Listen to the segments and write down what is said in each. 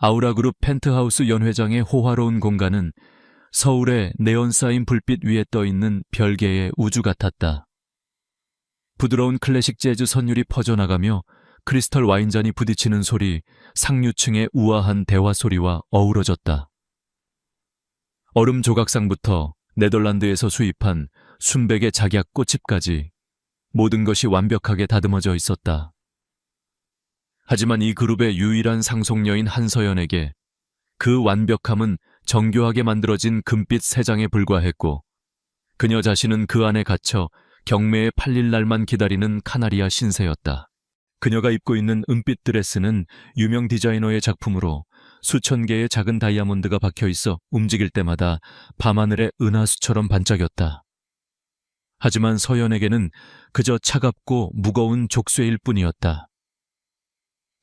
아우라그룹 펜트하우스 연회장의 호화로운 공간은 서울의 네온 쌓인 불빛 위에 떠있는 별개의 우주 같았다. 부드러운 클래식 재즈 선율이 퍼져나가며 크리스털 와인잔이 부딪히는 소리, 상류층의 우아한 대화 소리와 어우러졌다. 얼음 조각상부터 네덜란드에서 수입한 순백의 작약 꽃집까지 모든 것이 완벽하게 다듬어져 있었다. 하지만 이 그룹의 유일한 상속녀인 한서연에게 그 완벽함은 정교하게 만들어진 금빛 세 장에 불과했고, 그녀 자신은 그 안에 갇혀 경매에 팔릴 날만 기다리는 카나리아 신세였다. 그녀가 입고 있는 은빛 드레스는 유명 디자이너의 작품으로 수천 개의 작은 다이아몬드가 박혀 있어 움직일 때마다 밤하늘의 은하수처럼 반짝였다. 하지만 서연에게는 그저 차갑고 무거운 족쇄일 뿐이었다.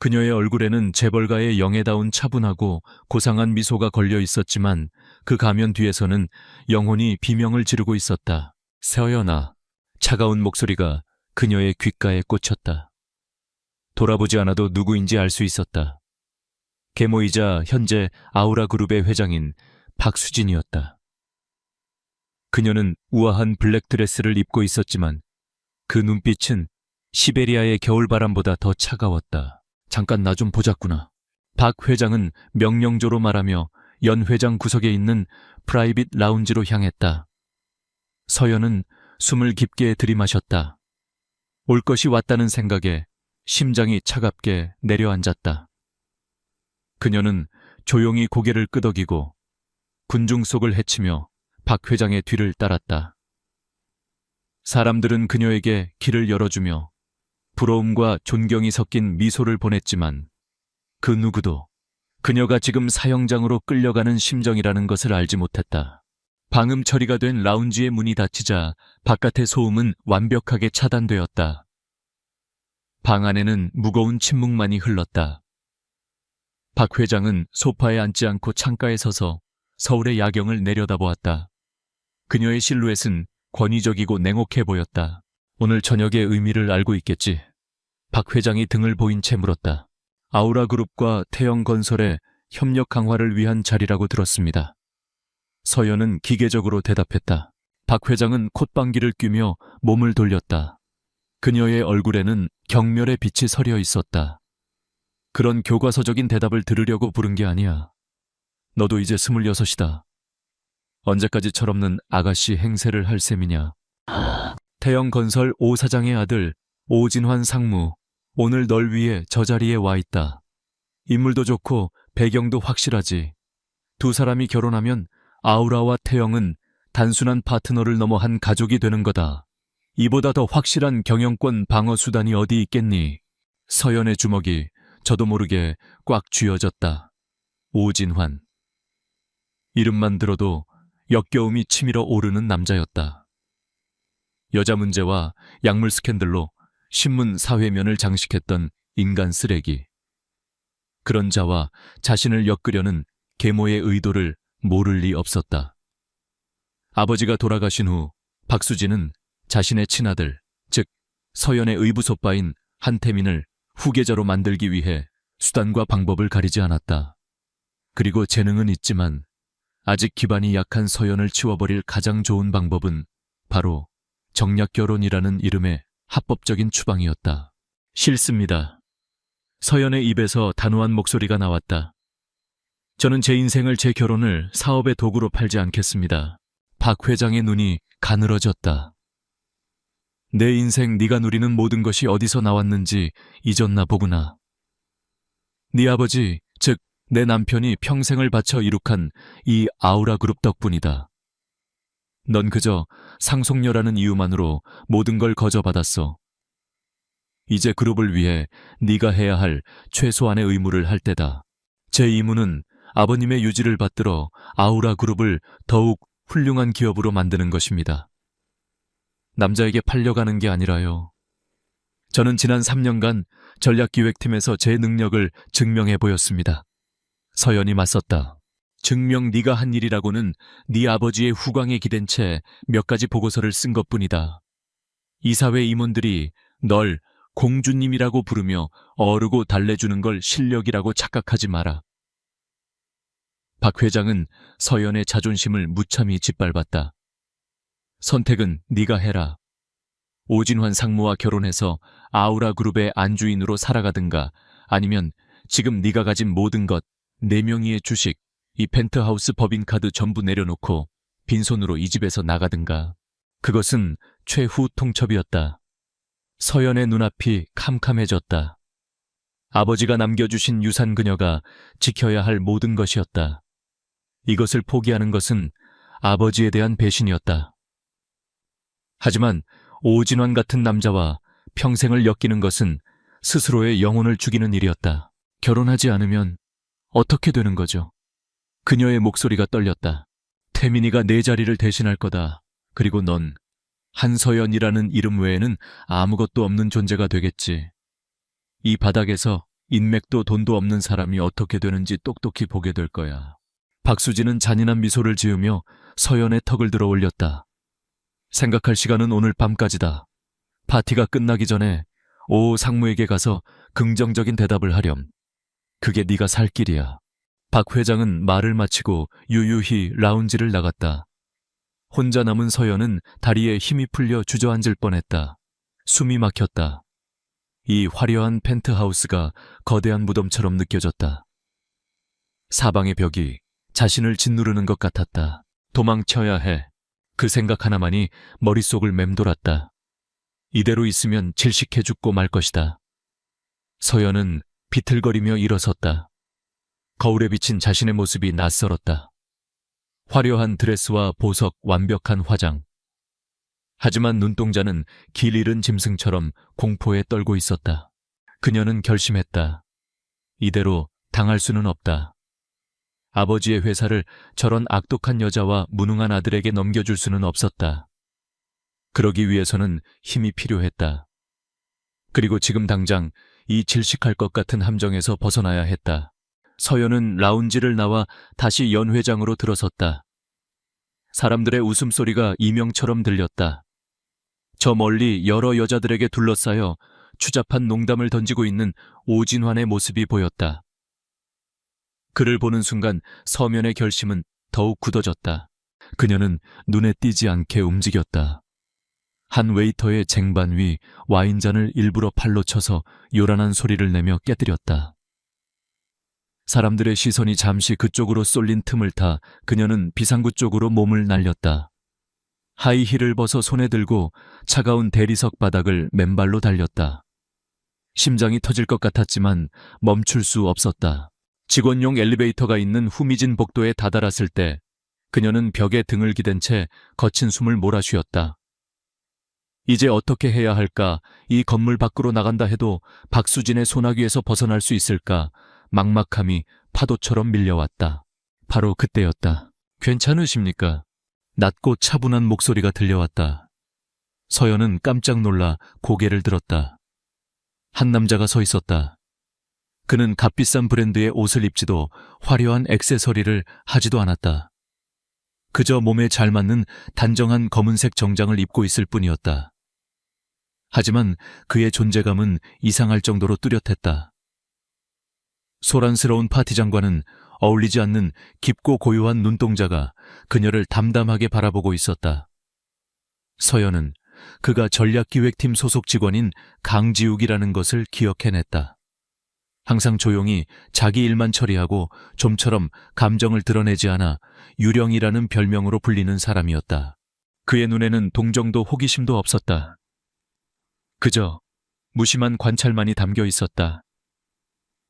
그녀의 얼굴에는 재벌가의 영예다운 차분하고 고상한 미소가 걸려 있었지만 그 가면 뒤에서는 영혼이 비명을 지르고 있었다. 서연아, 차가운 목소리가 그녀의 귓가에 꽂혔다. 돌아보지 않아도 누구인지 알 수 있었다. 계모이자 현재 아우라그룹의 회장인 박수진이었다. 그녀는 우아한 블랙 드레스를 입고 있었지만 그 눈빛은 시베리아의 겨울바람보다 더 차가웠다. 잠깐 나 좀 보자꾸나. 박 회장은 명령조로 말하며 연 회장 구석에 있는 프라이빗 라운지로 향했다. 서연은 숨을 깊게 들이마셨다. 올 것이 왔다는 생각에 심장이 차갑게 내려앉았다. 그녀는 조용히 고개를 끄덕이고 군중 속을 헤치며 박 회장의 뒤를 따랐다. 사람들은 그녀에게 길을 열어주며 부러움과 존경이 섞인 미소를 보냈지만 그 누구도 그녀가 지금 사형장으로 끌려가는 심정이라는 것을 알지 못했다. 방음 처리가 된 라운지의 문이 닫히자 바깥의 소음은 완벽하게 차단되었다. 방 안에는 무거운 침묵만이 흘렀다. 박 회장은 소파에 앉지 않고 창가에 서서 서울의 야경을 내려다보았다. 그녀의 실루엣은 권위적이고 냉혹해 보였다. 오늘 저녁의 의미를 알고 있겠지? 박 회장이 등을 보인 채 물었다. 아우라그룹과 태영건설의 협력 강화를 위한 자리라고 들었습니다. 서연은 기계적으로 대답했다. 박 회장은 콧방귀를 뀌며 몸을 돌렸다. 그녀의 얼굴에는 경멸의 빛이 서려 있었다. 그런 교과서적인 대답을 들으려고 부른 게 아니야. 너도 이제 26이다. 언제까지 철없는 아가씨 행세를 할 셈이냐. 태영건설 오 사장의 아들 오진환 상무, 오늘 널 위해 저 자리에 와 있다. 인물도 좋고 배경도 확실하지. 두 사람이 결혼하면 아우라와 태영은 단순한 파트너를 넘어 한 가족이 되는 거다. 이보다 더 확실한 경영권 방어 수단이 어디 있겠니? 서연의 주먹이 저도 모르게 꽉 쥐어졌다. 오진환. 이름만 들어도 역겨움이 치밀어 오르는 남자였다. 여자 문제와 약물 스캔들로 신문 사회면을 장식했던 인간 쓰레기. 그런 자와 자신을 엮으려는 계모의 의도를 모를 리 없었다. 아버지가 돌아가신 후 박수진은 자신의 친아들, 즉 서연의 의부소빠인 한태민을 후계자로 만들기 위해 수단과 방법을 가리지 않았다. 그리고 재능은 있지만 아직 기반이 약한 서연을 치워버릴 가장 좋은 방법은 바로 정략결혼이라는 이름의 합법적인 추방이었다. 싫습니다. 서연의 입에서 단호한 목소리가 나왔다. 저는 제 인생을, 제 결혼을 사업의 도구로 팔지 않겠습니다. 박 회장의 눈이 가늘어졌다. 내 인생 네가 누리는 모든 것이 어디서 나왔는지 잊었나 보구나. 네 아버지, 즉 내 남편이 평생을 바쳐 이룩한 이 아우라그룹 덕분이다. 넌 그저 상속녀라는 이유만으로 모든 걸 거저받았어. 이제 그룹을 위해 네가 해야 할 최소한의 의무를 할 때다. 제 임무는 아버님의 유지를 받들어 아우라그룹을 더욱 훌륭한 기업으로 만드는 것입니다. 남자에게 팔려가는 게 아니라요. 저는 지난 3년간 전략기획팀에서 제 능력을 증명해 보였습니다. 서연이 맞섰다. 증명 네가 한 일이라고는 네 아버지의 후광에 기댄 채 몇 가지 보고서를 쓴 것뿐이다. 이사회 임원들이 널 공주님이라고 부르며 어르고 달래주는 걸 실력이라고 착각하지 마라. 박 회장은 서연의 자존심을 무참히 짓밟았다. 선택은 네가 해라. 오진환 상무와 결혼해서 아우라 그룹의 안주인으로 살아가든가 아니면 지금 네가 가진 모든 것, 4명의의 주식, 이 펜트하우스 법인카드 전부 내려놓고 빈손으로 이 집에서 나가든가. 그것은 최후 통첩이었다. 서연의 눈앞이 캄캄해졌다. 아버지가 남겨주신 유산 그녀가 지켜야 할 모든 것이었다. 이것을 포기하는 것은 아버지에 대한 배신이었다. 하지만 오진환 같은 남자와 평생을 엮이는 것은 스스로의 영혼을 죽이는 일이었다. 결혼하지 않으면 어떻게 되는 거죠? 그녀의 목소리가 떨렸다. 태민이가 내 자리를 대신할 거다. 그리고 넌 한서연이라는 이름 외에는 아무것도 없는 존재가 되겠지. 이 바닥에서 인맥도 돈도 없는 사람이 어떻게 되는지 똑똑히 보게 될 거야. 박수진은 잔인한 미소를 지으며 서연의 턱을 들어 올렸다. 생각할 시간은 오늘 밤까지다. 파티가 끝나기 전에 오 상무에게 가서 긍정적인 대답을 하렴. 그게 네가 살 길이야. 박 회장은 말을 마치고 유유히 라운지를 나갔다. 혼자 남은 서연은 다리에 힘이 풀려 주저앉을 뻔했다. 숨이 막혔다. 이 화려한 펜트하우스가 거대한 무덤처럼 느껴졌다. 사방의 벽이 자신을 짓누르는 것 같았다. 도망쳐야 해. 그 생각 하나만이 머릿속을 맴돌았다. 이대로 있으면 질식해 죽고 말 것이다. 서연은 비틀거리며 일어섰다. 거울에 비친 자신의 모습이 낯설었다. 화려한 드레스와 보석, 완벽한 화장. 하지만 눈동자는 길 잃은 짐승처럼 공포에 떨고 있었다. 그녀는 결심했다. 이대로 당할 수는 없다. 아버지의 회사를 저런 악독한 여자와 무능한 아들에게 넘겨줄 수는 없었다. 그러기 위해서는 힘이 필요했다. 그리고 지금 당장 이 질식할 것 같은 함정에서 벗어나야 했다. 서연은 라운지를 나와 다시 연회장으로 들어섰다. 사람들의 웃음소리가 이명처럼 들렸다. 저 멀리 여러 여자들에게 둘러싸여 추잡한 농담을 던지고 있는 오진환의 모습이 보였다. 그를 보는 순간 서면의 결심은 더욱 굳어졌다. 그녀는 눈에 띄지 않게 움직였다. 한 웨이터의 쟁반 위 와인잔을 일부러 팔로 쳐서 요란한 소리를 내며 깨뜨렸다. 사람들의 시선이 잠시 그쪽으로 쏠린 틈을 타 그녀는 비상구 쪽으로 몸을 날렸다. 하이힐을 벗어 손에 들고 차가운 대리석 바닥을 맨발로 달렸다. 심장이 터질 것 같았지만 멈출 수 없었다. 직원용 엘리베이터가 있는 후미진 복도에 다다랐을 때 그녀는 벽에 등을 기댄 채 거친 숨을 몰아쉬었다. 이제 어떻게 해야 할까? 이 건물 밖으로 나간다 해도 박수진의 소나기에서 벗어날 수 있을까? 막막함이 파도처럼 밀려왔다. 바로 그때였다. 괜찮으십니까? 낮고 차분한 목소리가 들려왔다. 서연은 깜짝 놀라 고개를 들었다. 한 남자가 서 있었다. 그는 값비싼 브랜드의 옷을 입지도 화려한 액세서리를 하지도 않았다. 그저 몸에 잘 맞는 단정한 검은색 정장을 입고 있을 뿐이었다. 하지만 그의 존재감은 이상할 정도로 뚜렷했다. 소란스러운 파티장과는 어울리지 않는 깊고 고요한 눈동자가 그녀를 담담하게 바라보고 있었다. 서연은 그가 전략기획팀 소속 직원인 강지욱이라는 것을 기억해냈다. 항상 조용히 자기 일만 처리하고 좀처럼 감정을 드러내지 않아 유령이라는 별명으로 불리는 사람이었다. 그의 눈에는 동정도 호기심도 없었다. 그저 무심한 관찰만이 담겨 있었다.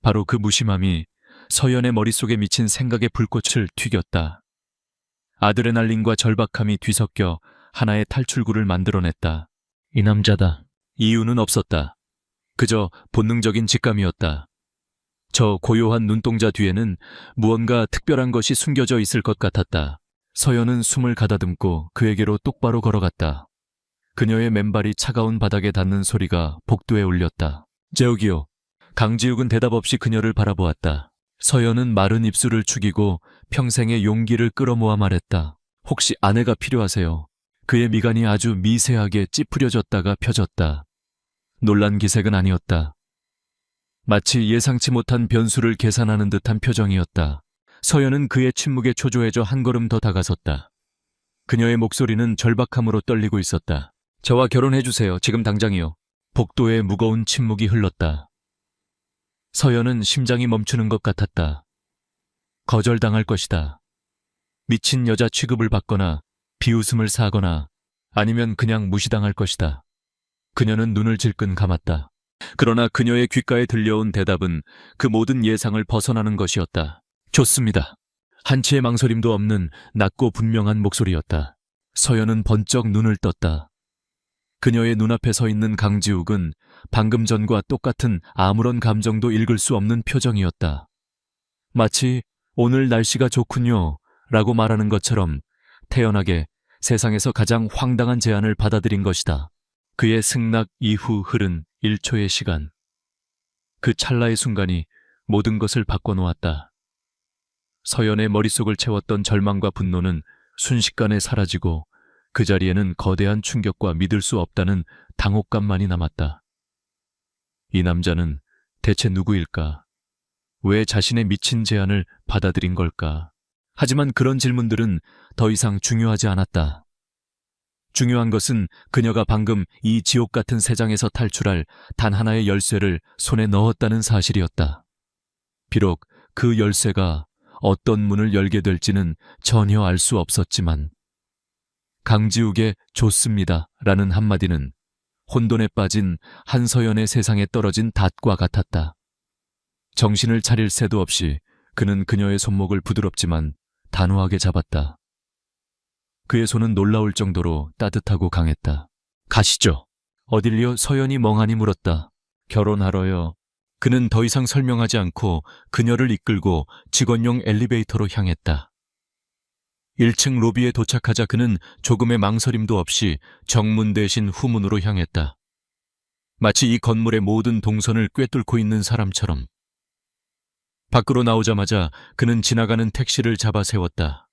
바로 그 무심함이 서연의 머릿속에 미친 생각의 불꽃을 튀겼다. 아드레날린과 절박함이 뒤섞여 하나의 탈출구를 만들어냈다. 이 남자다. 이유는 없었다. 그저 본능적인 직감이었다. 저 고요한 눈동자 뒤에는 무언가 특별한 것이 숨겨져 있을 것 같았다. 서연은 숨을 가다듬고 그에게로 똑바로 걸어갔다. 그녀의 맨발이 차가운 바닥에 닿는 소리가 복도에 울렸다. 제욱이요. 강지욱은 대답 없이 그녀를 바라보았다. 서연은 마른 입술을 축이고 평생의 용기를 끌어모아 말했다. 혹시 아내가 필요하세요? 그의 미간이 아주 미세하게 찌푸려졌다가 펴졌다. 놀란 기색은 아니었다. 마치 예상치 못한 변수를 계산하는 듯한 표정이었다. 서연은 그의 침묵에 초조해져 한 걸음 더 다가섰다. 그녀의 목소리는 절박함으로 떨리고 있었다. 저와 결혼해주세요. 지금 당장이요. 복도에 무거운 침묵이 흘렀다. 서연은 심장이 멈추는 것 같았다. 거절당할 것이다. 미친 여자 취급을 받거나 비웃음을 사거나 아니면 그냥 무시당할 것이다. 그녀는 눈을 질끈 감았다. 그러나 그녀의 귓가에 들려온 대답은 그 모든 예상을 벗어나는 것이었다. 좋습니다. 한치의 망설임도 없는 낮고 분명한 목소리였다. 서연은 번쩍 눈을 떴다. 그녀의 눈앞에 서 있는 강지욱은 방금 전과 똑같은 아무런 감정도 읽을 수 없는 표정이었다. 마치 오늘 날씨가 좋군요 라고 말하는 것처럼 태연하게 세상에서 가장 황당한 제안을 받아들인 것이다. 그의 승낙 이후 흐른 1초의 시간. 그 찰나의 순간이 모든 것을 바꿔놓았다. 서연의 머릿속을 채웠던 절망과 분노는 순식간에 사라지고 그 자리에는 거대한 충격과 믿을 수 없다는 당혹감만이 남았다. 이 남자는 대체 누구일까? 왜 자신의 미친 제안을 받아들인 걸까? 하지만 그런 질문들은 더 이상 중요하지 않았다. 중요한 것은 그녀가 방금 이 지옥 같은 세상에서 탈출할 단 하나의 열쇠를 손에 넣었다는 사실이었다. 비록 그 열쇠가 어떤 문을 열게 될지는 전혀 알 수 없었지만 강지욱의 좋습니다 라는 한마디는 혼돈에 빠진 한서연의 세상에 떨어진 닷과 같았다. 정신을 차릴 새도 없이 그는 그녀의 손목을 부드럽지만 단호하게 잡았다. 그의 손은 놀라울 정도로 따뜻하고 강했다. 가시죠. 어딜요? 서연이 멍하니 물었다. 결혼하러요. 그는 더 이상 설명하지 않고 그녀를 이끌고 직원용 엘리베이터로 향했다. 1층 로비에 도착하자 그는 조금의 망설임도 없이 정문 대신 후문으로 향했다. 마치 이 건물의 모든 동선을 꿰뚫고 있는 사람처럼. 밖으로 나오자마자 그는 지나가는 택시를 잡아 세웠다.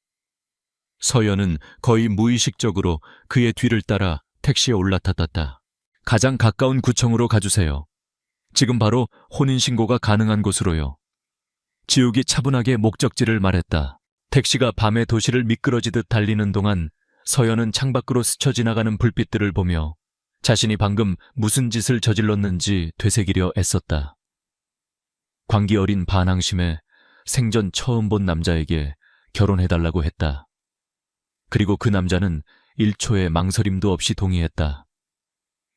서연은 거의 무의식적으로 그의 뒤를 따라 택시에 올라탔다. 가장 가까운 구청으로 가주세요. 지금 바로 혼인신고가 가능한 곳으로요. 지욱이 차분하게 목적지를 말했다. 택시가 밤의 도시를 미끄러지듯 달리는 동안 서연은 창밖으로 스쳐 지나가는 불빛들을 보며 자신이 방금 무슨 짓을 저질렀는지 되새기려 애썼다. 광기 어린 반항심에 생전 처음 본 남자에게 결혼해달라고 했다. 그리고 그 남자는 1초의 망설임도 없이 동의했다.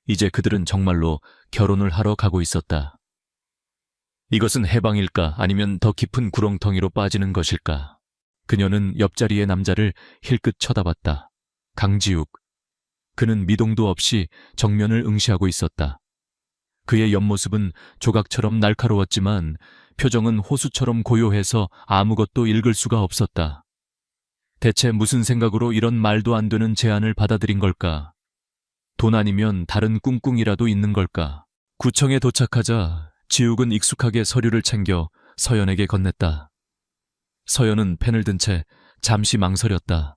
이제 그들은 정말로 결혼을 하러 가고 있었다. 이것은 해방일까 아니면 더 깊은 구렁텅이로 빠지는 것일까? 그녀는 옆자리의 남자를 힐끗 쳐다봤다. 강지욱. 그는 미동도 없이 정면을 응시하고 있었다. 그의 옆모습은 조각처럼 날카로웠지만 표정은 호수처럼 고요해서 아무것도 읽을 수가 없었다. 대체 무슨 생각으로 이런 말도 안 되는 제안을 받아들인 걸까? 돈 아니면 다른 꿍꿍이라도 있는 걸까? 구청에 도착하자 지욱은 익숙하게 서류를 챙겨 서연에게 건넸다. 서연은 펜을 든 채 잠시 망설였다.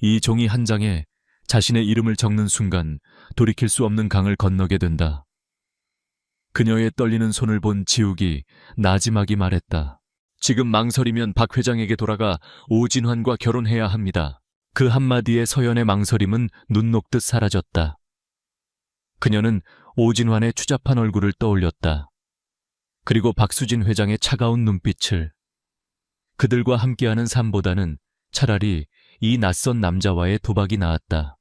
이 종이 한 장에 자신의 이름을 적는 순간 돌이킬 수 없는 강을 건너게 된다. 그녀의 떨리는 손을 본 지욱이 나지막이 말했다. 지금 망설이면 박 회장에게 돌아가 오진환과 결혼해야 합니다. 그 한마디에 서연의 망설임은 눈 녹듯 사라졌다. 그녀는 오진환의 추잡한 얼굴을 떠올렸다. 그리고 박수진 회장의 차가운 눈빛을. 그들과 함께하는 삶보다는 차라리 이 낯선 남자와의 도박이 나았다.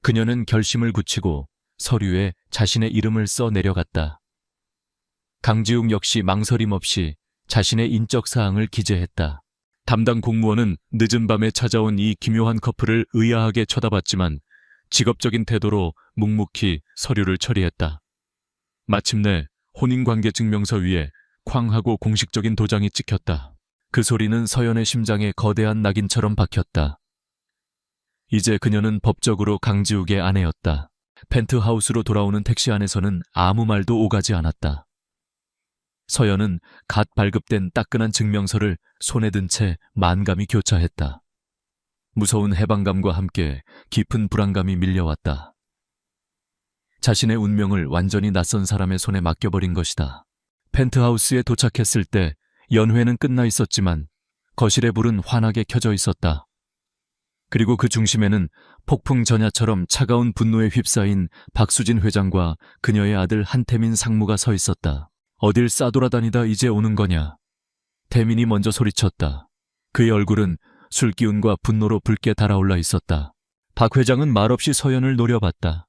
그녀는 결심을 굳히고 서류에 자신의 이름을 써 내려갔다. 강지욱 역시 망설임 없이 자신의 인적사항을 기재했다. 담당 공무원은 늦은 밤에 찾아온 이 기묘한 커플을 의아하게 쳐다봤지만 직업적인 태도로 묵묵히 서류를 처리했다. 마침내 혼인관계 증명서 위에 쾅하고 공식적인 도장이 찍혔다. 그 소리는 서연의 심장에 거대한 낙인처럼 박혔다. 이제 그녀는 법적으로 강지욱의 아내였다. 펜트하우스로 돌아오는 택시 안에서는 아무 말도 오가지 않았다. 서연은 갓 발급된 따끈한 증명서를 손에 든 채 만감이 교차했다. 무서운 해방감과 함께 깊은 불안감이 밀려왔다. 자신의 운명을 완전히 낯선 사람의 손에 맡겨버린 것이다. 펜트하우스에 도착했을 때 연회는 끝나 있었지만 거실의 불은 환하게 켜져 있었다. 그리고 그 중심에는 폭풍 전야처럼 차가운 분노에 휩싸인 박수진 회장과 그녀의 아들 한태민 상무가 서 있었다. 어딜 싸돌아다니다 이제 오는 거냐? 태민이 먼저 소리쳤다. 그의 얼굴은 술기운과 분노로 붉게 달아올라 있었다. 박 회장은 말없이 서연을 노려봤다.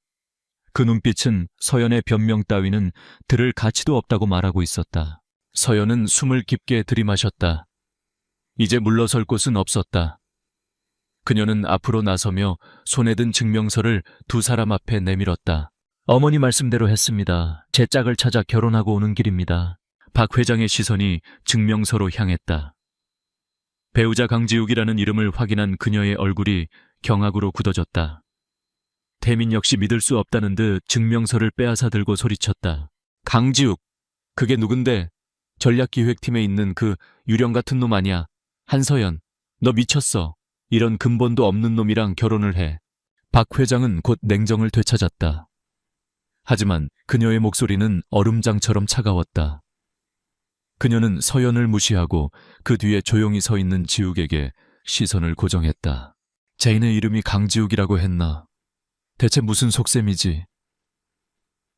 그 눈빛은 서연의 변명 따위는 들을 가치도 없다고 말하고 있었다. 서연은 숨을 깊게 들이마셨다. 이제 물러설 곳은 없었다. 그녀는 앞으로 나서며 손에 든 증명서를 두 사람 앞에 내밀었다. 어머니 말씀대로 했습니다. 제 짝을 찾아 결혼하고 오는 길입니다. 박 회장의 시선이 증명서로 향했다. 배우자 강지욱이라는 이름을 확인한 그녀의 얼굴이 경악으로 굳어졌다. 태민 역시 믿을 수 없다는 듯 증명서를 빼앗아 들고 소리쳤다. 강지욱, 그게 누군데? 전략기획팀에 있는 그 유령 같은 놈 아니야. 한서연, 너 미쳤어. 이런 근본도 없는 놈이랑 결혼을 해. 박 회장은 곧 냉정을 되찾았다. 하지만 그녀의 목소리는 얼음장처럼 차가웠다. 그녀는 서연을 무시하고 그 뒤에 조용히 서 있는 지욱에게 시선을 고정했다. 제인의 이름이 강지욱이라고 했나? 대체 무슨 속셈이지?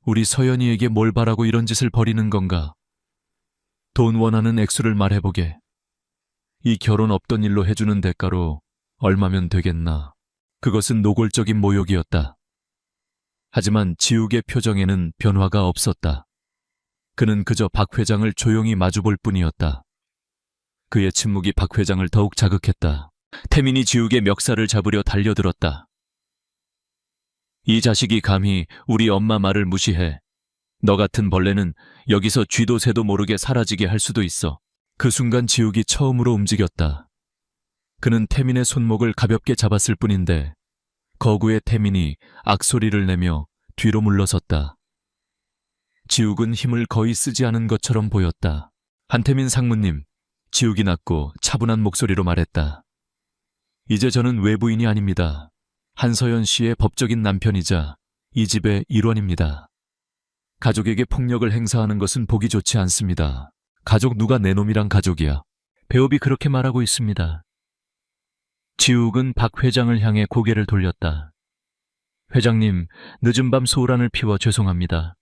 우리 서연이에게 뭘 바라고 이런 짓을 벌이는 건가? 돈 원하는 액수를 말해보게. 이 결혼 없던 일로 해주는 대가로 얼마면 되겠나? 그것은 노골적인 모욕이었다. 하지만 지욱의 표정에는 변화가 없었다. 그는 그저 박 회장을 조용히 마주볼 뿐이었다. 그의 침묵이 박 회장을 더욱 자극했다. 태민이 지욱의 멱살을 잡으려 달려들었다. 이 자식이 감히 우리 엄마 말을 무시해. 너 같은 벌레는 여기서 쥐도 새도 모르게 사라지게 할 수도 있어. 그 순간 지욱이 처음으로 움직였다. 그는 태민의 손목을 가볍게 잡았을 뿐인데 거구의 태민이 악소리를 내며 뒤로 물러섰다. 지욱은 힘을 거의 쓰지 않은 것처럼 보였다. 한태민 상무님, 지욱이 낮고 차분한 목소리로 말했다. 이제 저는 외부인이 아닙니다. 한서연 씨의 법적인 남편이자 이 집의 일원입니다. 가족에게 폭력을 행사하는 것은 보기 좋지 않습니다. 가족 누가 내 놈이랑 가족이야. 배업이 그렇게 말하고 있습니다. 지욱은 박 회장을 향해 고개를 돌렸다. 회장님, 늦은 밤 소란을 피워 죄송합니다.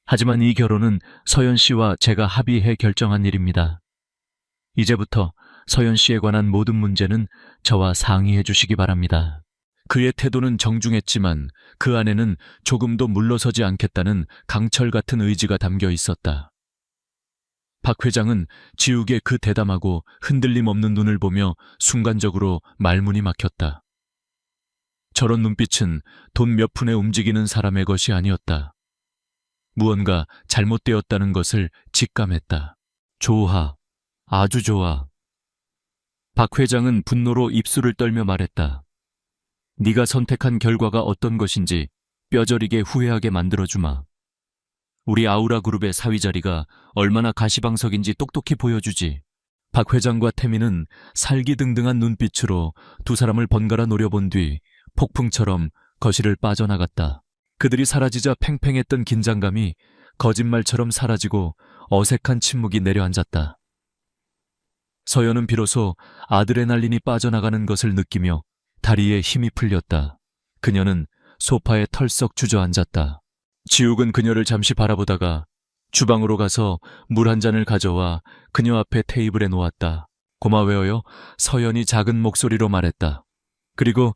하지만 이 결혼은 서연 씨와 제가 합의해 결정한 일입니다. 이제부터 서연 씨에 관한 모든 문제는 저와 상의해 주시기 바랍니다. 그의 태도는 정중했지만 그 안에는 조금도 물러서지 않겠다는 강철 같은 의지가 담겨 있었다. 박 회장은 지욱의 그 대담하고 흔들림 없는 눈을 보며 순간적으로 말문이 막혔다. 저런 눈빛은 돈 몇 푼에 움직이는 사람의 것이 아니었다. 무언가 잘못되었다는 것을 직감했다. 좋아, 아주 좋아. 박 회장은 분노로 입술을 떨며 말했다. 네가 선택한 결과가 어떤 것인지 뼈저리게 후회하게 만들어주마. 우리 아우라 그룹의 사위 자리가 얼마나 가시방석인지 똑똑히 보여주지. 박 회장과 태민은 살기등등한 눈빛으로 두 사람을 번갈아 노려본 뒤 폭풍처럼 거실을 빠져나갔다. 그들이 사라지자 팽팽했던 긴장감이 거짓말처럼 사라지고 어색한 침묵이 내려앉았다. 서연은 비로소 아드레날린이 빠져나가는 것을 느끼며 다리에 힘이 풀렸다. 그녀는 소파에 털썩 주저앉았다. 지욱은 그녀를 잠시 바라보다가 주방으로 가서 물 한 잔을 가져와 그녀 앞에 테이블에 놓았다. 고마워요. 서연이 작은 목소리로 말했다. 그리고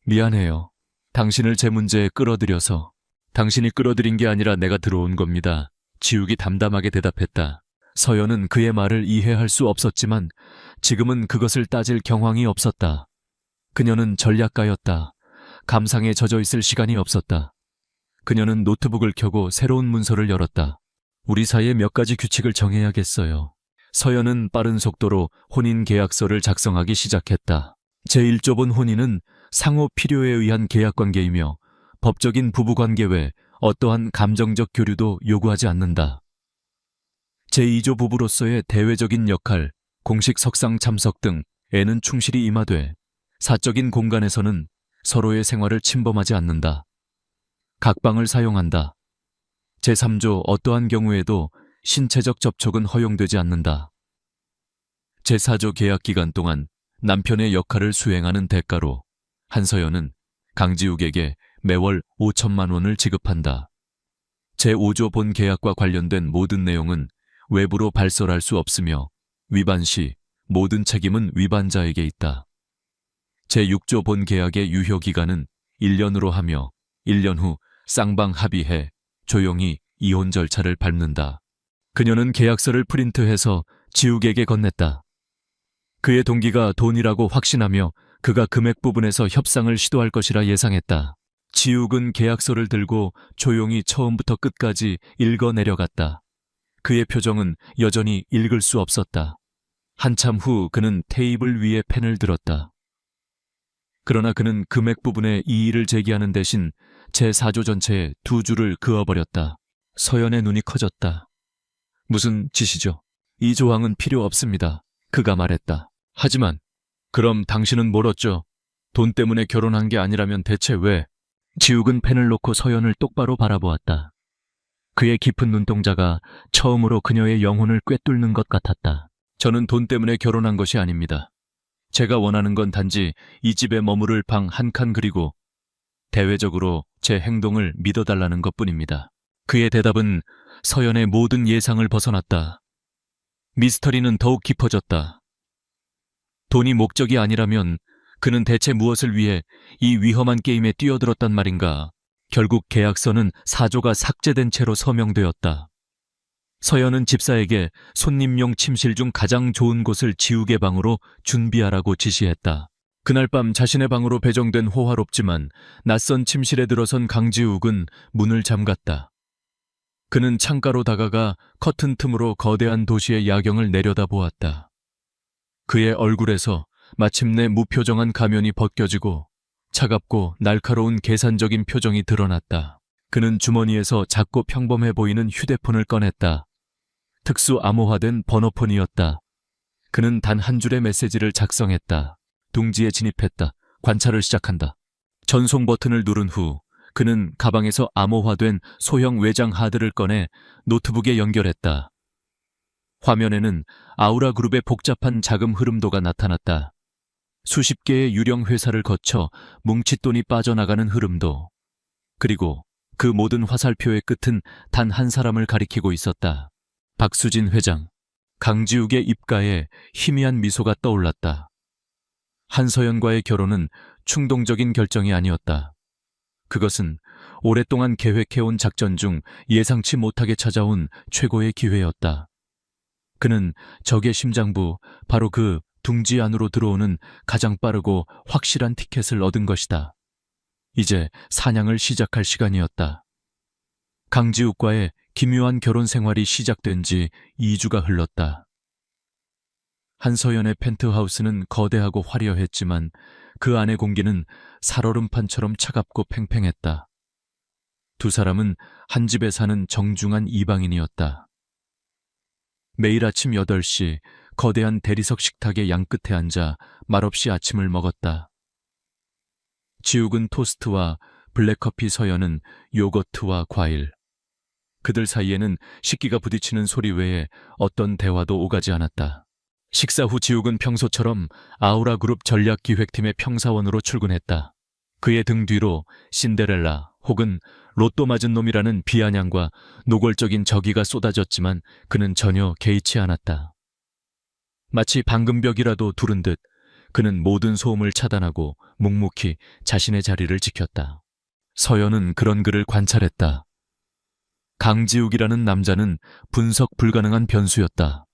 미안해요. 당신을 제 문제에 끌어들여서. 당신이 끌어들인 게 아니라 내가 들어온 겁니다. 지욱이 담담하게 대답했다. 서연은 그의 말을 이해할 수 없었지만 지금은 그것을 따질 경황이 없었다. 그녀는 전략가였다. 감상에 젖어 있을 시간이 없었다. 그녀는 노트북을 켜고 새로운 문서를 열었다. 우리 사이에 몇 가지 규칙을 정해야겠어요. 서연은 빠른 속도로 혼인 계약서를 작성하기 시작했다. 제1조본 혼인은 상호 필요에 의한 계약관계이며 법적인 부부관계 외 어떠한 감정적 교류도 요구하지 않는다. 제2조 부부로서의 대외적인 역할, 공식 석상 참석 등 애는 충실히 임하되 사적인 공간에서는 서로의 생활을 침범하지 않는다. 각방을 사용한다. 제3조 어떠한 경우에도 신체적 접촉은 허용되지 않는다. 제4조 계약 기간 동안 남편의 역할을 수행하는 대가로 한서연은 강지욱에게 매월 5천만 원을 지급한다. 제5조 본 계약과 관련된 모든 내용은 외부로 발설할 수 없으며 위반 시 모든 책임은 위반자에게 있다. 제6조 본 계약의 유효 기간은 1년으로 하며 1년 후 쌍방 합의해 조용히 이혼 절차를 밟는다. 그녀는 계약서를 프린트해서 지욱에게 건넸다. 그의 동기가 돈이라고 확신하며 그가 금액 부분에서 협상을 시도할 것이라 예상했다. 지욱은 계약서를 들고 조용히 처음부터 끝까지 읽어 내려갔다. 그의 표정은 여전히 읽을 수 없었다. 한참 후 그는 테이블 위에 펜을 들었다. 그러나 그는 금액 부분에 이의를 제기하는 대신 제4조 전체에 2줄을 그어버렸다. 서연의 눈이 커졌다. 무슨 짓이죠? 이 조항은 필요 없습니다. 그가 말했다. 하지만 그럼 당신은 멀었죠? 돈 때문에 결혼한 게 아니라면 대체 왜? 지욱은 펜을 놓고 서연을 똑바로 바라보았다. 그의 깊은 눈동자가 처음으로 그녀의 영혼을 꿰뚫는 것 같았다. 저는 돈 때문에 결혼한 것이 아닙니다. 제가 원하는 건 단지 이 집에 머무를 방 한 칸 그리고 대외적으로 제 행동을 믿어달라는 것뿐입니다. 그의 대답은 서연의 모든 예상을 벗어났다. 미스터리는 더욱 깊어졌다. 돈이 목적이 아니라면 그는 대체 무엇을 위해 이 위험한 게임에 뛰어들었단 말인가. 결국 계약서는 4조가 삭제된 채로 서명되었다. 서연은 집사에게 손님용 침실 중 가장 좋은 곳을 지욱의 방으로 준비하라고 지시했다. 그날 밤 자신의 방으로 배정된 호화롭지만 낯선 침실에 들어선 강지욱은 문을 잠갔다. 그는 창가로 다가가 커튼 틈으로 거대한 도시의 야경을 내려다보았다. 그의 얼굴에서 마침내 무표정한 가면이 벗겨지고 차갑고 날카로운 계산적인 표정이 드러났다. 그는 주머니에서 작고 평범해 보이는 휴대폰을 꺼냈다. 특수 암호화된 번호폰이었다. 그는 단 한 줄의 메시지를 작성했다. 둥지에 진입했다. 관찰을 시작한다. 전송 버튼을 누른 후 그는 가방에서 암호화된 소형 외장 하드를 꺼내 노트북에 연결했다. 화면에는 아우라 그룹의 복잡한 자금 흐름도가 나타났다. 수십 개의 유령 회사를 거쳐 뭉칫돈이 빠져나가는 흐름도. 그리고 그 모든 화살표의 끝은 단 한 사람을 가리키고 있었다. 박수진 회장. 강지욱의 입가에 희미한 미소가 떠올랐다. 한서연과의 결혼은 충동적인 결정이 아니었다. 그것은 오랫동안 계획해온 작전 중 예상치 못하게 찾아온 최고의 기회였다. 그는 적의 심장부, 바로 그 둥지 안으로 들어오는 가장 빠르고 확실한 티켓을 얻은 것이다. 이제 사냥을 시작할 시간이었다. 강지욱과의 기묘한 결혼 생활이 시작된 지 2주가 흘렀다. 한서연의 펜트하우스는 거대하고 화려했지만 그 안의 공기는 살얼음판처럼 차갑고 팽팽했다. 두 사람은 한 집에 사는 정중한 이방인이었다. 매일 아침 8시 거대한 대리석 식탁의 양끝에 앉아 말없이 아침을 먹었다. 지욱은 토스트와 블랙커피, 서연은 요거트와 과일. 그들 사이에는 식기가 부딪히는 소리 외에 어떤 대화도 오가지 않았다. 식사 후 지욱은 평소처럼 아우라 그룹 전략기획팀의 평사원으로 출근했다. 그의 등 뒤로 신데렐라 혹은 로또 맞은 놈이라는 비아냥과 노골적인 저기가 쏟아졌지만 그는 전혀 개의치 않았다. 마치 방금벽이라도 두른 듯 그는 모든 소음을 차단하고 묵묵히 자신의 자리를 지켰다. 서연은 그런 그를 관찰했다. 강지욱이라는 남자는 분석 불가능한 변수였다.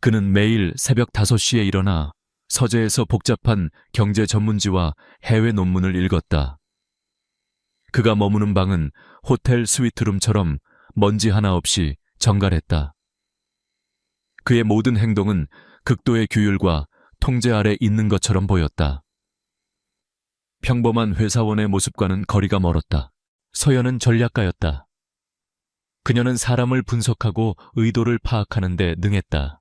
그는 매일 새벽 5시에 일어나 서재에서 복잡한 경제 전문지와 해외 논문을 읽었다. 그가 머무는 방은 호텔 스위트룸처럼 먼지 하나 없이 정갈했다. 그의 모든 행동은 극도의 규율과 통제 아래 있는 것처럼 보였다. 평범한 회사원의 모습과는 거리가 멀었다. 서연은 전략가였다. 그녀는 사람을 분석하고 의도를 파악하는 데 능했다.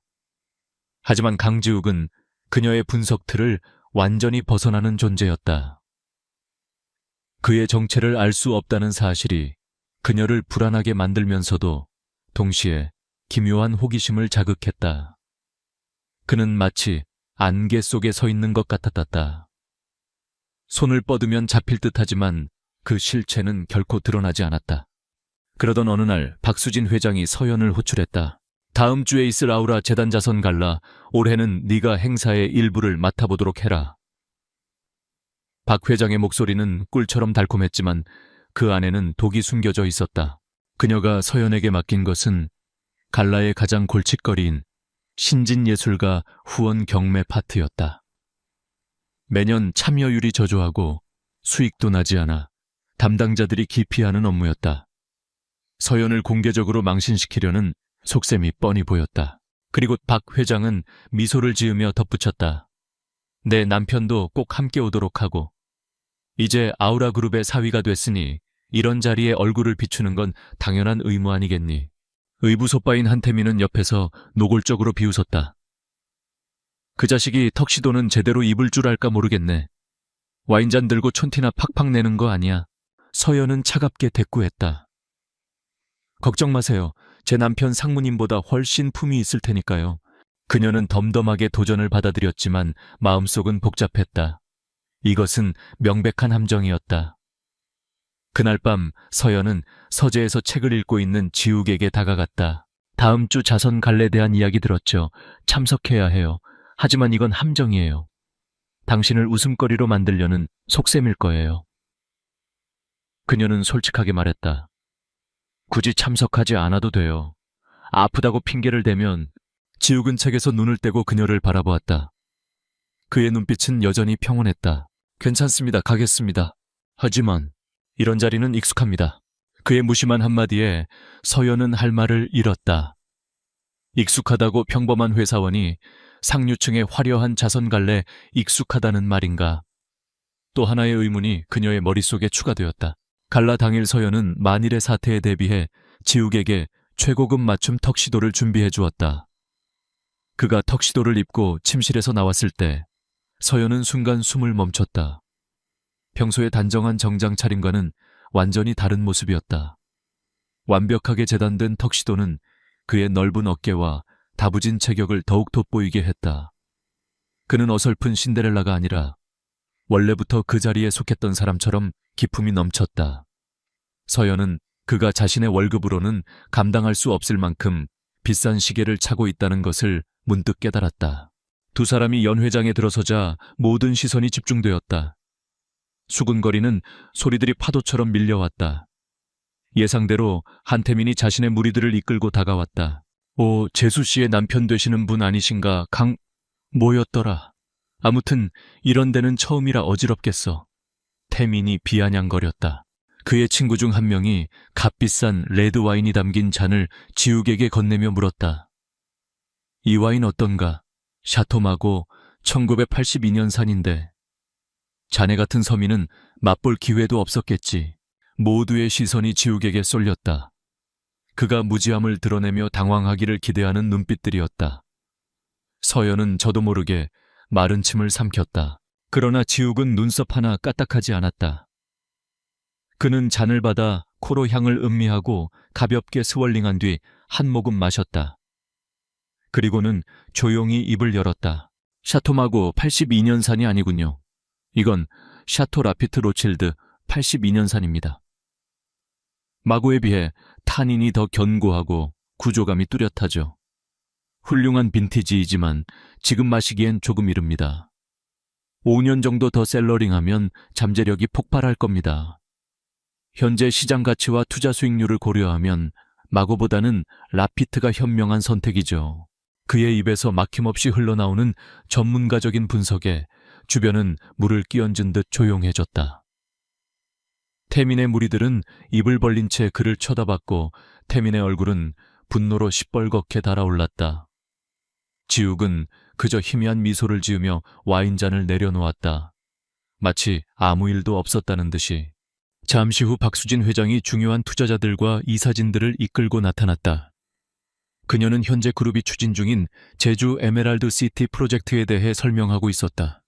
하지만 강지욱은 그녀의 분석 틀을 완전히 벗어나는 존재였다. 그의 정체를 알 수 없다는 사실이 그녀를 불안하게 만들면서도 동시에 기묘한 호기심을 자극했다. 그는 마치 안개 속에 서 있는 것 같았다. 손을 뻗으면 잡힐 듯하지만 그 실체는 결코 드러나지 않았다. 그러던 어느 날 박수진 회장이 서연을 호출했다. 다음 주에 있을 아우라 재단 자선 갈라, 올해는 네가 행사의 일부를 맡아보도록 해라. 박 회장의 목소리는 꿀처럼 달콤했지만 그 안에는 독이 숨겨져 있었다. 그녀가 서연에게 맡긴 것은 갈라의 가장 골칫거리인 신진예술가 후원 경매 파트였다. 매년 참여율이 저조하고 수익도 나지 않아 담당자들이 기피하는 업무였다. 서연을 공개적으로 망신시키려는 속셈이 뻔히 보였다. 그리고 박 회장은 미소를 지으며 덧붙였다. 내 남편도 꼭 함께 오도록 하고, 이제 아우라 그룹의 사위가 됐으니 이런 자리에 얼굴을 비추는 건 당연한 의무 아니겠니? 의부소빠인 한태민은 옆에서 노골적으로 비웃었다. 그 자식이 턱시도는 제대로 입을 줄 알까 모르겠네. 와인잔 들고 촌티나 팍팍 내는 거 아니야. 서연은 차갑게 대꾸했다. 걱정 마세요. 제 남편 상무님보다 훨씬 품이 있을 테니까요. 그녀는 덤덤하게 도전을 받아들였지만 마음속은 복잡했다. 이것은 명백한 함정이었다. 그날 밤 서연은 서재에서 책을 읽고 있는 지욱에게 다가갔다. 다음 주 자선 갈래에 대한 이야기 들었죠. 참석해야 해요. 하지만 이건 함정이에요. 당신을 웃음거리로 만들려는 속셈일 거예요. 그녀는 솔직하게 말했다. 굳이 참석하지 않아도 돼요. 아프다고 핑계를 대면. 지욱은 책에서 눈을 떼고 그녀를 바라보았다. 그의 눈빛은 여전히 평온했다. 괜찮습니다. 가겠습니다. 하지만 이런 자리는 익숙합니다. 그의 무심한 한마디에 서연은 할 말을 잃었다. 익숙하다고 평범한 회사원이 상류층의 화려한 자선 갈래 익숙하다는 말인가? 또 하나의 의문이 그녀의 머릿속에 추가되었다. 갈라 당일 서연은 만일의 사태에 대비해 지욱에게 최고급 맞춤 턱시도를 준비해 주었다. 그가 턱시도를 입고 침실에서 나왔을 때 서연은 순간 숨을 멈췄다. 평소의 단정한 정장 차림과는 완전히 다른 모습이었다. 완벽하게 재단된 턱시도는 그의 넓은 어깨와 다부진 체격을 더욱 돋보이게 했다. 그는 어설픈 신데렐라가 아니라 원래부터 그 자리에 속했던 사람처럼 기품이 넘쳤다. 서연은 그가 자신의 월급으로는 감당할 수 없을 만큼 비싼 시계를 차고 있다는 것을 문득 깨달았다. 두 사람이 연회장에 들어서자 모든 시선이 집중되었다. 수군거리는 소리들이 파도처럼 밀려왔다. 예상대로 한태민이 자신의 무리들을 이끌고 다가왔다. 오, 재수 씨의 남편 되시는 분 아니신가? 뭐였더라? 아무튼 이런 데는 처음이라 어지럽겠어. 태민이 비아냥거렸다. 그의 친구 중 한 명이 값비싼 레드와인이 담긴 잔을 지욱에게 건네며 물었다. 이 와인 어떤가? 샤토마고 1982년산인데. 자네 같은 서민은 맛볼 기회도 없었겠지. 모두의 시선이 지욱에게 쏠렸다. 그가 무지함을 드러내며 당황하기를 기대하는 눈빛들이었다. 서연은 저도 모르게 마른 침을 삼켰다. 그러나 지욱은 눈썹 하나 까딱하지 않았다. 그는 잔을 받아 코로 향을 음미하고 가볍게 스월링한 뒤 한 모금 마셨다. 그리고는 조용히 입을 열었다. 샤토마고 82년산이 아니군요. 이건 샤토 라피트 로칠드 82년산입니다. 마고에 비해 탄닌이 더 견고하고 구조감이 뚜렷하죠. 훌륭한 빈티지이지만 지금 마시기엔 조금 이릅니다. 5년 정도 더 셀러링하면 잠재력이 폭발할 겁니다. 현재 시장 가치와 투자 수익률을 고려하면 마고보다는 라피트가 현명한 선택이죠. 그의 입에서 막힘없이 흘러나오는 전문가적인 분석에 주변은 물을 끼얹은 듯 조용해졌다. 태민의 무리들은 입을 벌린 채 그를 쳐다봤고 태민의 얼굴은 분노로 시뻘겋게 달아올랐다. 지욱은 그저 희미한 미소를 지으며 와인잔을 내려놓았다. 마치 아무 일도 없었다는 듯이. 잠시 후 박수진 회장이 중요한 투자자들과 이사진들을 이끌고 나타났다. 그녀는 현재 그룹이 추진 중인 제주 에메랄드 시티 프로젝트에 대해 설명하고 있었다.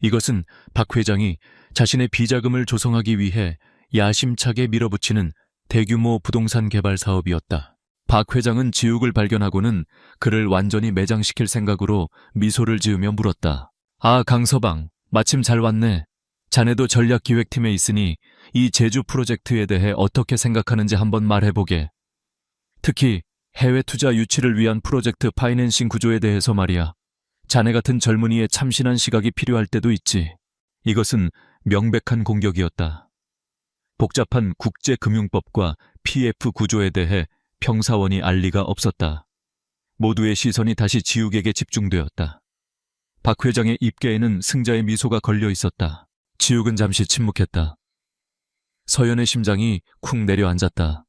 이것은 박 회장이 자신의 비자금을 조성하기 위해 야심차게 밀어붙이는 대규모 부동산 개발 사업이었다. 박 회장은 지욱을 발견하고는 그를 완전히 매장시킬 생각으로 미소를 지으며 물었다. 아, 강서방, 마침 잘 왔네. 자네도 전략기획팀에 있으니 이 제주 프로젝트에 대해 어떻게 생각하는지 한번 말해보게. 특히 해외 투자 유치를 위한 프로젝트 파이낸싱 구조에 대해서 말이야. 자네 같은 젊은이의 참신한 시각이 필요할 때도 있지. 이것은 명백한 공격이었다. 복잡한 국제금융법과 PF 구조에 대해 평사원이 알 리가 없었다. 모두의 시선이 다시 지욱에게 집중되었다. 박 회장의 입계에는 승자의 미소가 걸려 있었다. 지욱은 잠시 침묵했다. 서연의 심장이 쿵 내려앉았다.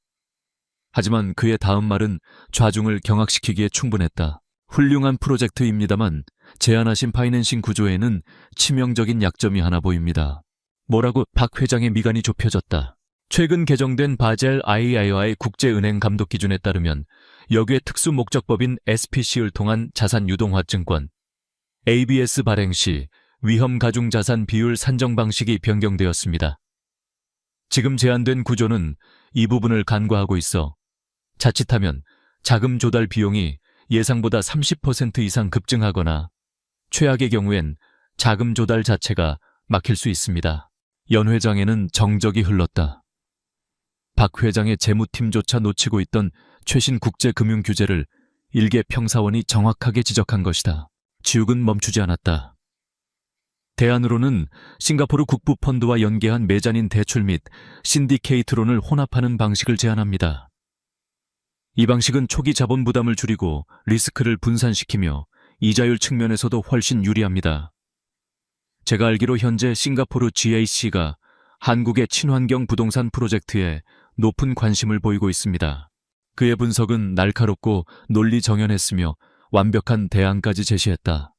하지만 그의 다음 말은 좌중을 경악시키기에 충분했다. 훌륭한 프로젝트입니다만 제안하신 파이낸싱 구조에는 치명적인 약점이 하나 보입니다. 뭐라고? 박 회장의 미간이 좁혀졌다. 최근 개정된 바젤 II와의 국제은행 감독 기준에 따르면 역의 특수 목적법인 SPC를 통한 자산 유동화 증권 ABS 발행 시 위험 가중 자산 비율 산정 방식이 변경되었습니다. 지금 제안된 구조는 이 부분을 간과하고 있어 자칫하면 자금 조달 비용이 예상보다 30% 이상 급증하거나 최악의 경우엔 자금 조달 자체가 막힐 수 있습니다. 연 회장에는 정적이 흘렀다. 박 회장의 재무팀조차 놓치고 있던 최신 국제금융 규제를 일개 평사원이 정확하게 지적한 것이다. 지욱은 멈추지 않았다. 대안으로는 싱가포르 국부펀드와 연계한 메자닌 대출 및 신디케이트론을 혼합하는 방식을 제안합니다. 이 방식은 초기 자본 부담을 줄이고 리스크를 분산시키며 이자율 측면에서도 훨씬 유리합니다. 제가 알기로 현재 싱가포르 GAC가 한국의 친환경 부동산 프로젝트에 높은 관심을 보이고 있습니다. 그의 분석은 날카롭고 논리 정연했으며 완벽한 대안까지 제시했다.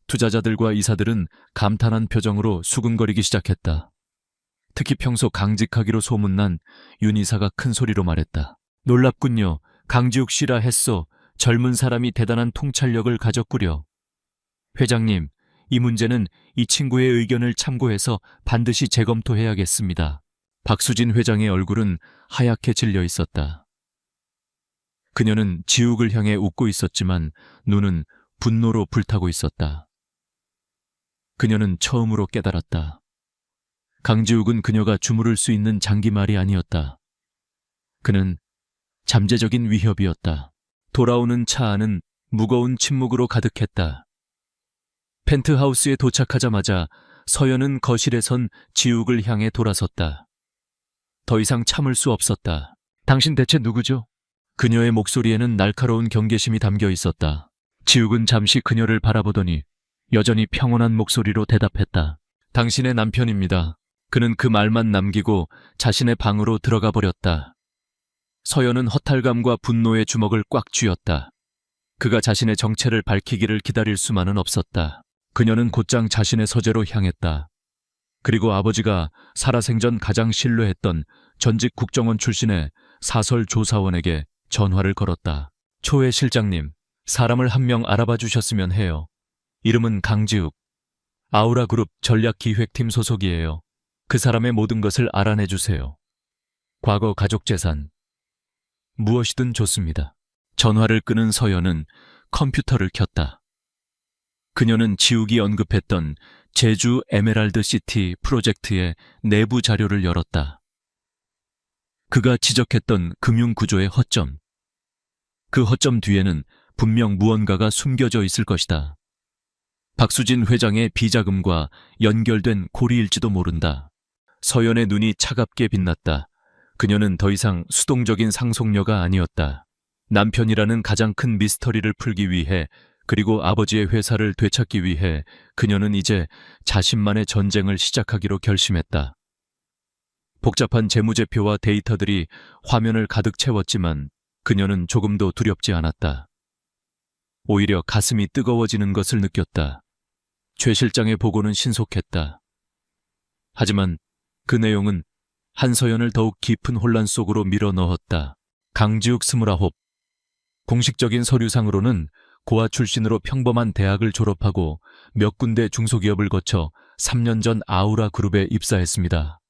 투자자들과 이사들은 감탄한 표정으로 수근거리기 시작했다. 특히 평소 강직하기로 소문난 윤 이사가 큰 소리로 말했다. 놀랍군요. 강지욱 씨라 했소. 젊은 사람이 대단한 통찰력을 가졌구려. 회장님, 이 문제는 이 친구의 의견을 참고해서 반드시 재검토해야겠습니다. 박수진 회장의 얼굴은 하얗게 질려 있었다. 그녀는 지욱을 향해 웃고 있었지만 눈은 분노로 불타고 있었다. 그녀는 처음으로 깨달았다. 강지욱은 그녀가 주무를 수 있는 장기말이 아니었다. 그는 잠재적인 위협이었다. 돌아오는 차 안은 무거운 침묵으로 가득했다. 펜트하우스에 도착하자마자 서연은 거실에 선 지욱을 향해 돌아섰다. 더 이상 참을 수 없었다. 당신 대체 누구죠? 그녀의 목소리에는 날카로운 경계심이 담겨 있었다. 지욱은 잠시 그녀를 바라보더니 여전히 평온한 목소리로 대답했다. 당신의 남편입니다. 그는 그 말만 남기고 자신의 방으로 들어가 버렸다. 서연은 허탈감과 분노의 주먹을 꽉 쥐었다. 그가 자신의 정체를 밝히기를 기다릴 수만은 없었다. 그녀는 곧장 자신의 서재로 향했다. 그리고 아버지가 살아생전 가장 신뢰했던 전직 국정원 출신의 사설 조사원에게 전화를 걸었다. 초회 실장님, 사람을 한 명 알아봐 주셨으면 해요. 이름은 강지욱. 아우라그룹 전략기획팀 소속이에요. 그 사람의 모든 것을 알아내 주세요. 과거 가족재산, 무엇이든 좋습니다. 전화를 끄는 서연은 컴퓨터를 켰다. 그녀는 지욱이 언급했던 제주 에메랄드 시티 프로젝트의 내부 자료를 열었다. 그가 지적했던 금융구조의 허점. 그 허점 뒤에는 분명 무언가가 숨겨져 있을 것이다. 박수진 회장의 비자금과 연결된 고리일지도 모른다. 서연의 눈이 차갑게 빛났다. 그녀는 더 이상 수동적인 상속녀가 아니었다. 남편이라는 가장 큰 미스터리를 풀기 위해, 그리고 아버지의 회사를 되찾기 위해 그녀는 이제 자신만의 전쟁을 시작하기로 결심했다. 복잡한 재무제표와 데이터들이 화면을 가득 채웠지만 그녀는 조금도 두렵지 않았다. 오히려 가슴이 뜨거워지는 것을 느꼈다. 최 실장의 보고는 신속했다. 하지만 그 내용은 한서연을 더욱 깊은 혼란 속으로 밀어넣었다. 강지욱 29. 공식적인 서류상으로는 고아 출신으로 평범한 대학을 졸업하고 몇 군데 중소기업을 거쳐 3년 전 아우라 그룹에 입사했습니다.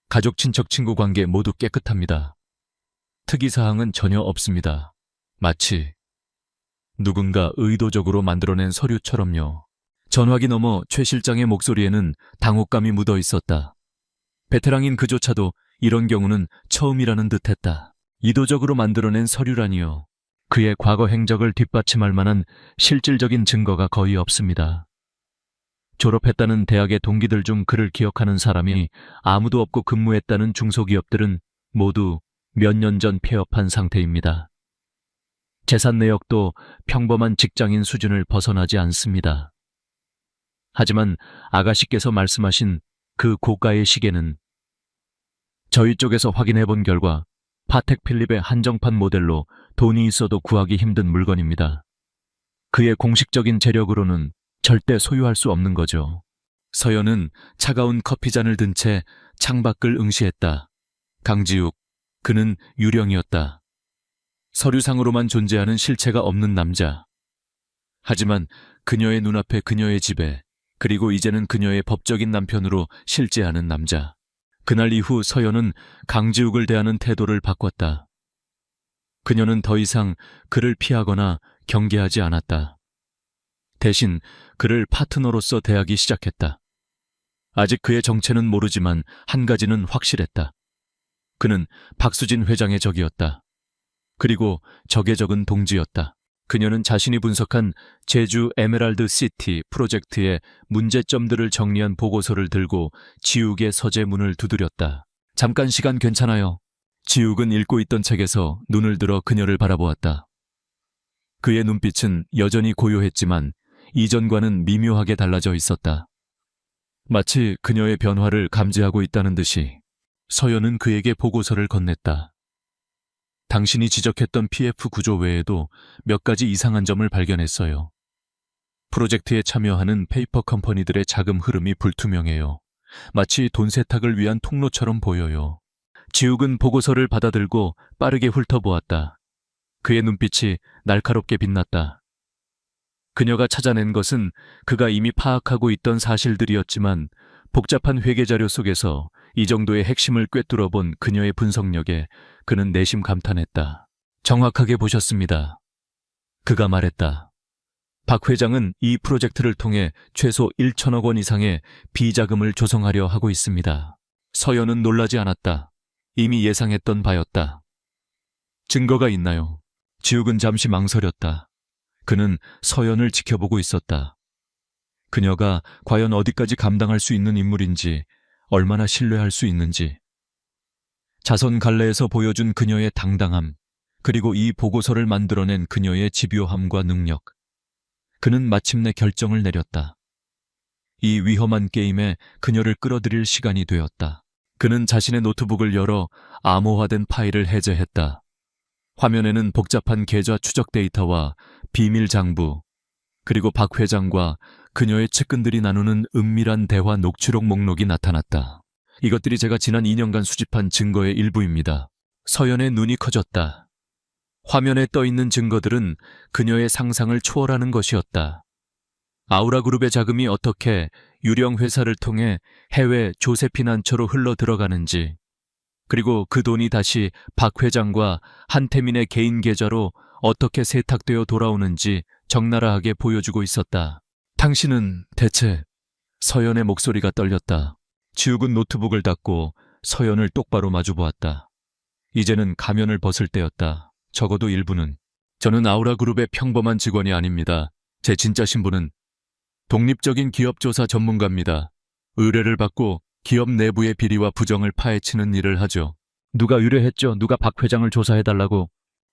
가족, 친척, 친구 관계 모두 깨끗합니다. 특이사항은 전혀 없습니다. 마치 누군가 의도적으로 만들어낸 서류처럼요. 전화기 너머 최 실장의 목소리에는 당혹감이 묻어 있었다. 베테랑인 그조차도 이런 경우는 처음이라는 듯했다. 의도적으로 만들어낸 서류라니요. 그의 과거 행적을 뒷받침할 만한 실질적인 증거가 거의 없습니다. 졸업했다는 대학의 동기들 중 그를 기억하는 사람이 아무도 없고 근무했다는 중소기업들은 모두 몇 년 전 폐업한 상태입니다. 재산 내역도 평범한 직장인 수준을 벗어나지 않습니다. 하지만 아가씨께서 말씀하신 그 고가의 시계는 저희 쪽에서 확인해 본 결과 파텍 필립의 한정판 모델로 돈이 있어도 구하기 힘든 물건입니다. 그의 공식적인 재력으로는 절대 소유할 수 없는 거죠. 서연은 차가운 커피잔을 든 채 창밖을 응시했다. 강지욱, 그는 유령이었다. 서류상으로만 존재하는 실체가 없는 남자. 하지만 그녀의 눈앞에 그녀의 집에, 그리고 이제는 그녀의 법적인 남편으로 실제하는 남자. 그날 이후 서연은 강지욱을 대하는 태도를 바꿨다. 그녀는 더 이상 그를 피하거나 경계하지 않았다. 대신 그를 파트너로서 대하기 시작했다. 아직 그의 정체는 모르지만 한 가지는 확실했다. 그는 박수진 회장의 적이었다. 그리고 적의 적은 동지였다. 그녀는 자신이 분석한 제주 에메랄드 시티 프로젝트의 문제점들을 정리한 보고서를 들고 지욱의 서재 문을 두드렸다. 잠깐 시간 괜찮아요. 지욱은 읽고 있던 책에서 눈을 들어 그녀를 바라보았다. 그의 눈빛은 여전히 고요했지만 이전과는 미묘하게 달라져 있었다. 마치 그녀의 변화를 감지하고 있다는 듯이. 서연은 그에게 보고서를 건넸다. 당신이 지적했던 PF 구조 외에도 몇 가지 이상한 점을 발견했어요. 프로젝트에 참여하는 페이퍼 컴퍼니들의 자금 흐름이 불투명해요. 마치 돈 세탁을 위한 통로처럼 보여요. 지욱은 보고서를 받아들고 빠르게 훑어보았다. 그의 눈빛이 날카롭게 빛났다. 그녀가 찾아낸 것은 그가 이미 파악하고 있던 사실들이었지만 복잡한 회계자료 속에서 이 정도의 핵심을 꿰뚫어 본 그녀의 분석력에 그는 내심 감탄했다. 정확하게 보셨습니다. 그가 말했다. 박 회장은 이 프로젝트를 통해 최소 1천억 원 이상의 비자금을 조성하려 하고 있습니다. 서연은 놀라지 않았다. 이미 예상했던 바였다. 증거가 있나요? 지욱은 잠시 망설였다. 그는 서연을 지켜보고 있었다. 그녀가 과연 어디까지 감당할 수 있는 인물인지, 얼마나 신뢰할 수 있는지. 자선 갈래에서 보여준 그녀의 당당함, 그리고 이 보고서를 만들어낸 그녀의 집요함과 능력. 그는 마침내 결정을 내렸다. 이 위험한 게임에 그녀를 끌어들일 시간이 되었다. 그는 자신의 노트북을 열어 암호화된 파일을 해제했다. 화면에는 복잡한 계좌 추적 데이터와 비밀 장부, 그리고 박 회장과 그녀의 측근들이 나누는 은밀한 대화 녹취록 목록이 나타났다. 이것들이 제가 지난 2년간 수집한 증거의 일부입니다. 서연의 눈이 커졌다. 화면에 떠있는 증거들은 그녀의 상상을 초월하는 것이었다. 아우라그룹의 자금이 어떻게 유령 회사를 통해 해외 조세피난처로 흘러 들어가는지, 그리고 그 돈이 다시 박 회장과 한태민의 개인 계좌로 어떻게 세탁되어 돌아오는지 적나라하게 보여주고 있었다. 당신은 대체... 서연의 목소리가 떨렸다. 지욱은 노트북을 닫고 서연을 똑바로 마주보았다. 이제는 가면을 벗을 때였다. 적어도 일부는. 저는 아우라그룹의 평범한 직원이 아닙니다. 제 진짜 신분은 독립적인 기업조사 전문가입니다. 의뢰를 받고 기업 내부의 비리와 부정을 파헤치는 일을 하죠. 누가 의뢰했죠? 누가 박 회장을 조사해달라고?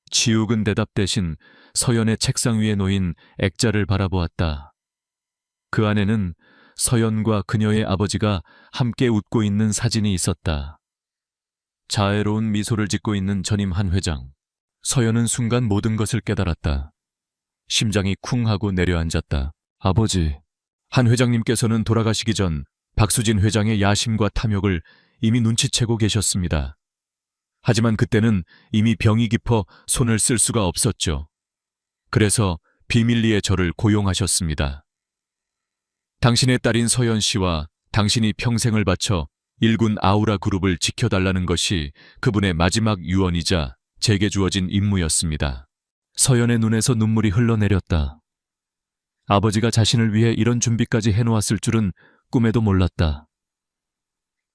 지욱은 대답 대신 서연의 책상 위에 놓인 액자를 바라보았다. 그 안에는 서연과 그녀의 아버지가 함께 웃고 있는 사진이 있었다. 자애로운 미소를 짓고 있는 전임 한 회장. 서연은 순간 모든 것을 깨달았다. 심장이 쿵 하고 내려앉았다. 아버지, 한 회장님께서는 돌아가시기 전 박수진 회장의 야심과 탐욕을 이미 눈치채고 계셨습니다. 하지만 그때는 이미 병이 깊어 손을 쓸 수가 없었죠. 그래서 비밀리에 저를 고용하셨습니다. 당신의 딸인 서연 씨와 당신이 평생을 바쳐 일군 아우라 그룹을 지켜달라는 것이 그분의 마지막 유언이자 제게 주어진 임무였습니다. 서연의 눈에서 눈물이 흘러내렸다. 아버지가 자신을 위해 이런 준비까지 해놓았을 줄은 꿈에도 몰랐다.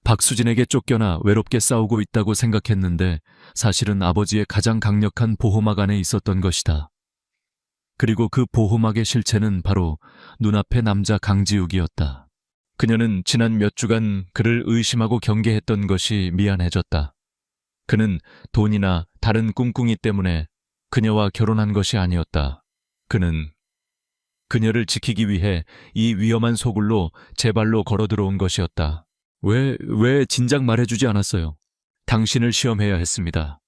박수진에게 쫓겨나 외롭게 싸우고 있다고 생각했는데 사실은 아버지의 가장 강력한 보호막 안에 있었던 것이다. 그리고 그 보호막의 실체는 바로 눈앞의 남자 강지욱이었다. 그녀는 지난 몇 주간 그를 의심하고 경계했던 것이 미안해졌다. 그는 돈이나 다른 꿍꿍이 때문에 그녀와 결혼한 것이 아니었다. 그는 그녀를 지키기 위해 이 위험한 소굴로 제 발로 걸어 들어온 것이었다. 왜 진작 말해주지 않았어요? 당신을 시험해야 했습니다.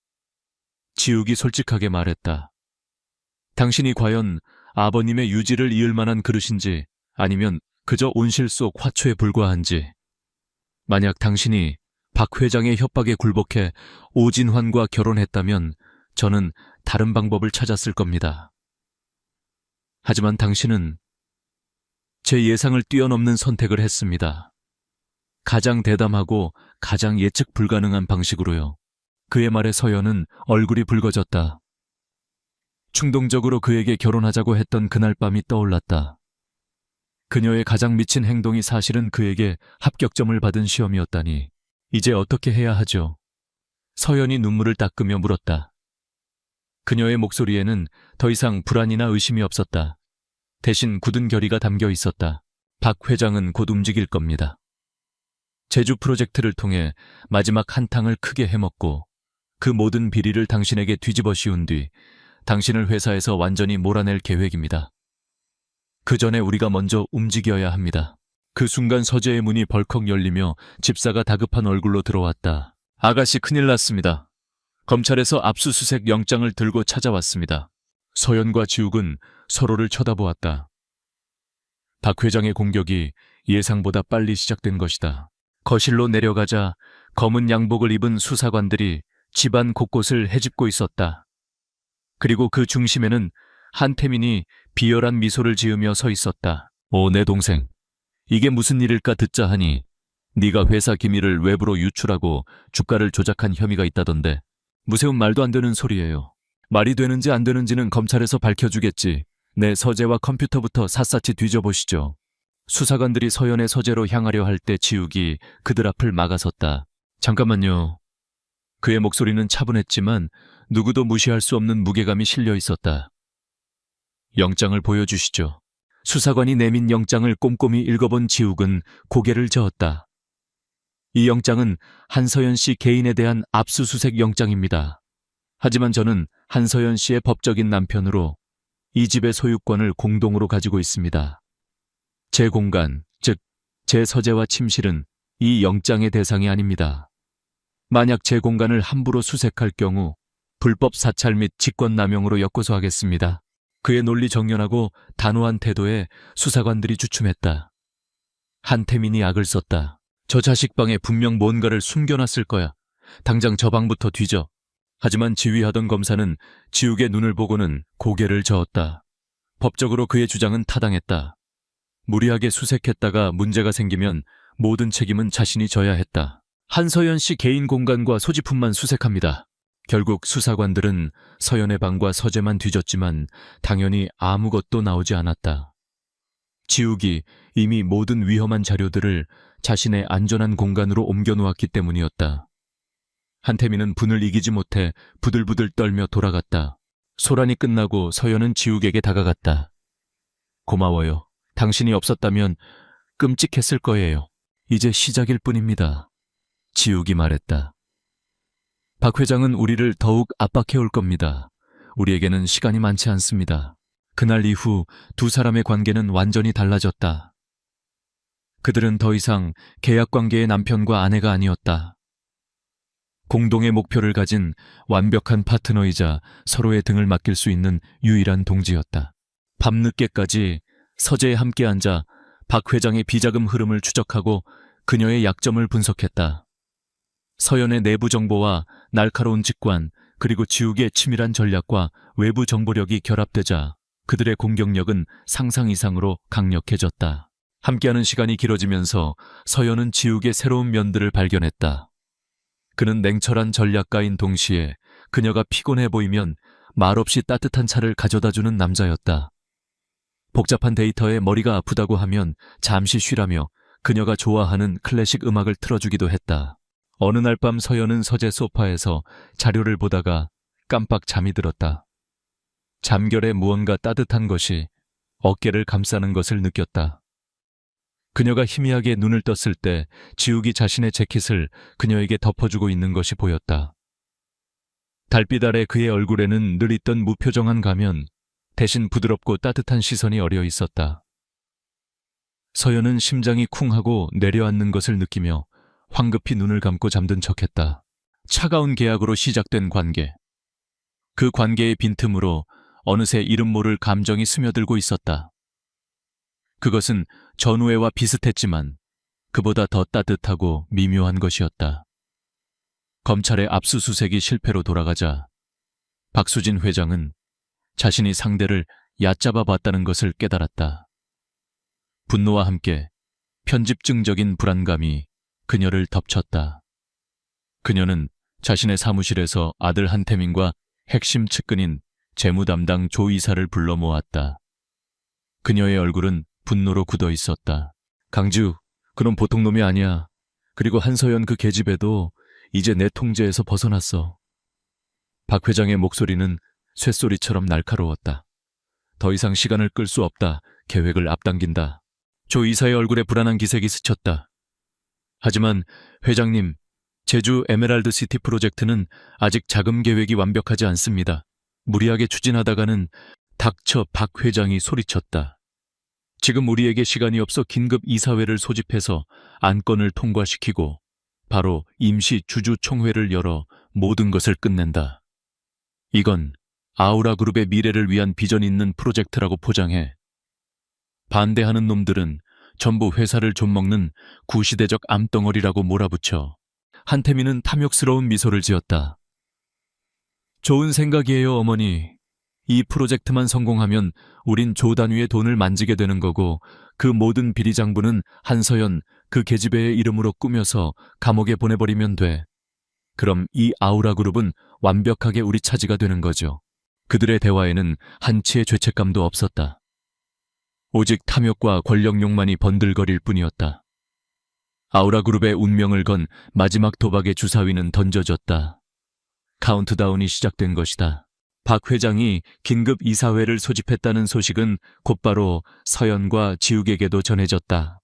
지욱이 솔직하게 말했다. 당신이 과연 아버님의 유지를 이을 만한 그릇인지 아니면 그저 온실 속 화초에 불과한지. 만약 당신이 박 회장의 협박에 굴복해 오진환과 결혼했다면 저는 다른 방법을 찾았을 겁니다. 하지만 당신은 제 예상을 뛰어넘는 선택을 했습니다. 가장 대담하고 가장 예측 불가능한 방식으로요. 그의 말에 서연은 얼굴이 붉어졌다. 충동적으로 그에게 결혼하자고 했던 그날 밤이 떠올랐다. 그녀의 가장 미친 행동이 사실은 그에게 합격점을 받은 시험이었다니. 이제 어떻게 해야 하죠? 서연이 눈물을 닦으며 물었다. 그녀의 목소리에는 더 이상 불안이나 의심이 없었다. 대신 굳은 결의가 담겨 있었다. 박 회장은 곧 움직일 겁니다. 제주 프로젝트를 통해 마지막 한탕을 크게 해먹고 그 모든 비리를 당신에게 뒤집어 씌운 뒤 당신을 회사에서 완전히 몰아낼 계획입니다. 그 전에 우리가 먼저 움직여야 합니다. 그 순간 서재의 문이 벌컥 열리며 집사가 다급한 얼굴로 들어왔다. 아가씨 큰일 났습니다. 검찰에서 압수수색 영장을 들고 찾아왔습니다. 서연과 지욱은 서로를 쳐다보았다. 박 회장의 공격이 예상보다 빨리 시작된 것이다. 거실로 내려가자 검은 양복을 입은 수사관들이 집안 곳곳을 헤집고 있었다. 그리고 그 중심에는 한태민이 비열한 미소를 지으며 서 있었다. 내 동생. 이게 무슨 일일까 듣자 하니 네가 회사 기밀을 외부로 유출하고 주가를 조작한 혐의가 있다던데. 무세운 말도 안 되는 소리예요. 말이 되는지 안 되는지는 검찰에서 밝혀주겠지. 내 서재와 컴퓨터부터 샅샅이 뒤져보시죠. 수사관들이 서연의 서재로 향하려 할 때 지욱이 그들 앞을 막아섰다. 잠깐만요. 그의 목소리는 차분했지만 누구도 무시할 수 없는 무게감이 실려 있었다. 영장을 보여주시죠. 수사관이 내민 영장을 꼼꼼히 읽어본 지욱은 고개를 저었다. 이 영장은 한서연 씨 개인에 대한 압수수색 영장입니다. 하지만 저는 한서연 씨의 법적인 남편으로 이 집의 소유권을 공동으로 가지고 있습니다. 제 공간, 즉 제 서재와 침실은 이 영장의 대상이 아닙니다. 만약 제 공간을 함부로 수색할 경우 불법 사찰 및 직권남용으로 엮고소하겠습니다. 그의 논리 정연하고 단호한 태도에 수사관들이 주춤했다. 한태민이 악을 썼다. 저 자식 방에 분명 뭔가를 숨겨놨을 거야. 당장 저 방부터 뒤져. 하지만 지휘하던 검사는 지욱의 눈을 보고는 고개를 저었다. 법적으로 그의 주장은 타당했다. 무리하게 수색했다가 문제가 생기면 모든 책임은 자신이 져야 했다. 한서연 씨 개인 공간과 소지품만 수색합니다. 결국 수사관들은 서연의 방과 서재만 뒤졌지만 당연히 아무것도 나오지 않았다. 지욱이 이미 모든 위험한 자료들을 자신의 안전한 공간으로 옮겨놓았기 때문이었다. 한태민은 분을 이기지 못해 부들부들 떨며 돌아갔다. 소란이 끝나고 서연은 지욱에게 다가갔다. 고마워요. 당신이 없었다면 끔찍했을 거예요. 이제 시작일 뿐입니다. 지욱이 말했다. 박 회장은 우리를 더욱 압박해올 겁니다. 우리에게는 시간이 많지 않습니다. 그날 이후 두 사람의 관계는 완전히 달라졌다. 그들은 더 이상 계약관계의 남편과 아내가 아니었다. 공동의 목표를 가진 완벽한 파트너이자 서로의 등을 맡길 수 있는 유일한 동지였다. 밤늦게까지 서재에 함께 앉아 박 회장의 비자금 흐름을 추적하고 그녀의 약점을 분석했다. 서연의 내부 정보와 날카로운 직관, 그리고 지욱의 치밀한 전략과 외부 정보력이 결합되자 그들의 공격력은 상상 이상으로 강력해졌다. 함께하는 시간이 길어지면서 서연은 지욱의 새로운 면들을 발견했다. 그는 냉철한 전략가인 동시에 그녀가 피곤해 보이면 말없이 따뜻한 차를 가져다주는 남자였다. 복잡한 데이터에 머리가 아프다고 하면 잠시 쉬라며 그녀가 좋아하는 클래식 음악을 틀어주기도 했다. 어느 날 밤 서연은 서재 소파에서 자료를 보다가 깜빡 잠이 들었다. 잠결에 무언가 따뜻한 것이 어깨를 감싸는 것을 느꼈다. 그녀가 희미하게 눈을 떴을 때 지욱이 자신의 재킷을 그녀에게 덮어주고 있는 것이 보였다. 달빛 아래 그의 얼굴에는 늘 있던 무표정한 가면 대신 부드럽고 따뜻한 시선이 어려 있었다. 서연은 심장이 쿵하고 내려앉는 것을 느끼며 황급히 눈을 감고 잠든 척했다. 차가운 계약으로 시작된 관계. 그 관계의 빈틈으로 어느새 이름 모를 감정이 스며들고 있었다. 그것은 전우애와 비슷했지만 그보다 더 따뜻하고 미묘한 것이었다. 검찰의 압수수색이 실패로 돌아가자 박수진 회장은 자신이 상대를 얕잡아 봤다는 것을 깨달았다. 분노와 함께 편집증적인 불안감이 그녀를 덮쳤다. 그녀는 자신의 사무실에서 아들 한태민과 핵심 측근인 재무담당 조 이사를 불러 모았다. 그녀의 얼굴은 분노로 굳어 있었다. 강지우, 그런 보통 놈이 아니야. 그리고 한서연 그 계집애도 이제 내 통제에서 벗어났어. 박 회장의 목소리는 쇳소리처럼 날카로웠다. 더 이상 시간을 끌 수 없다. 계획을 앞당긴다. 조 이사의 얼굴에 불안한 기색이 스쳤다. 하지만 회장님, 제주 에메랄드 시티 프로젝트는 아직 자금 계획이 완벽하지 않습니다. 무리하게 추진하다가는 닥쳐 박 회장이 소리쳤다. 지금 우리에게 시간이 없어 긴급 이사회를 소집해서 안건을 통과시키고 바로 임시 주주총회를 열어 모든 것을 끝낸다. 이건 아우라그룹의 미래를 위한 비전 있는 프로젝트라고 포장해. 반대하는 놈들은 전부 회사를 좀먹는 구시대적 암덩어리라고 몰아붙여. 한태민은 탐욕스러운 미소를 지었다. 좋은 생각이에요, 어머니. 이 프로젝트만 성공하면 우린 조 단위의 돈을 만지게 되는 거고 그 모든 비리장부는 한서연, 그 계집애의 이름으로 꾸며서 감옥에 보내버리면 돼. 그럼 이 아우라그룹은 완벽하게 우리 차지가 되는 거죠. 그들의 대화에는 한치의 죄책감도 없었다. 오직 탐욕과 권력욕만이 번들거릴 뿐이었다. 아우라그룹의 운명을 건 마지막 도박의 주사위는 던져졌다. 카운트다운이 시작된 것이다. 박 회장이 긴급 이사회를 소집했다는 소식은 곧바로 서연과 지욱에게도 전해졌다.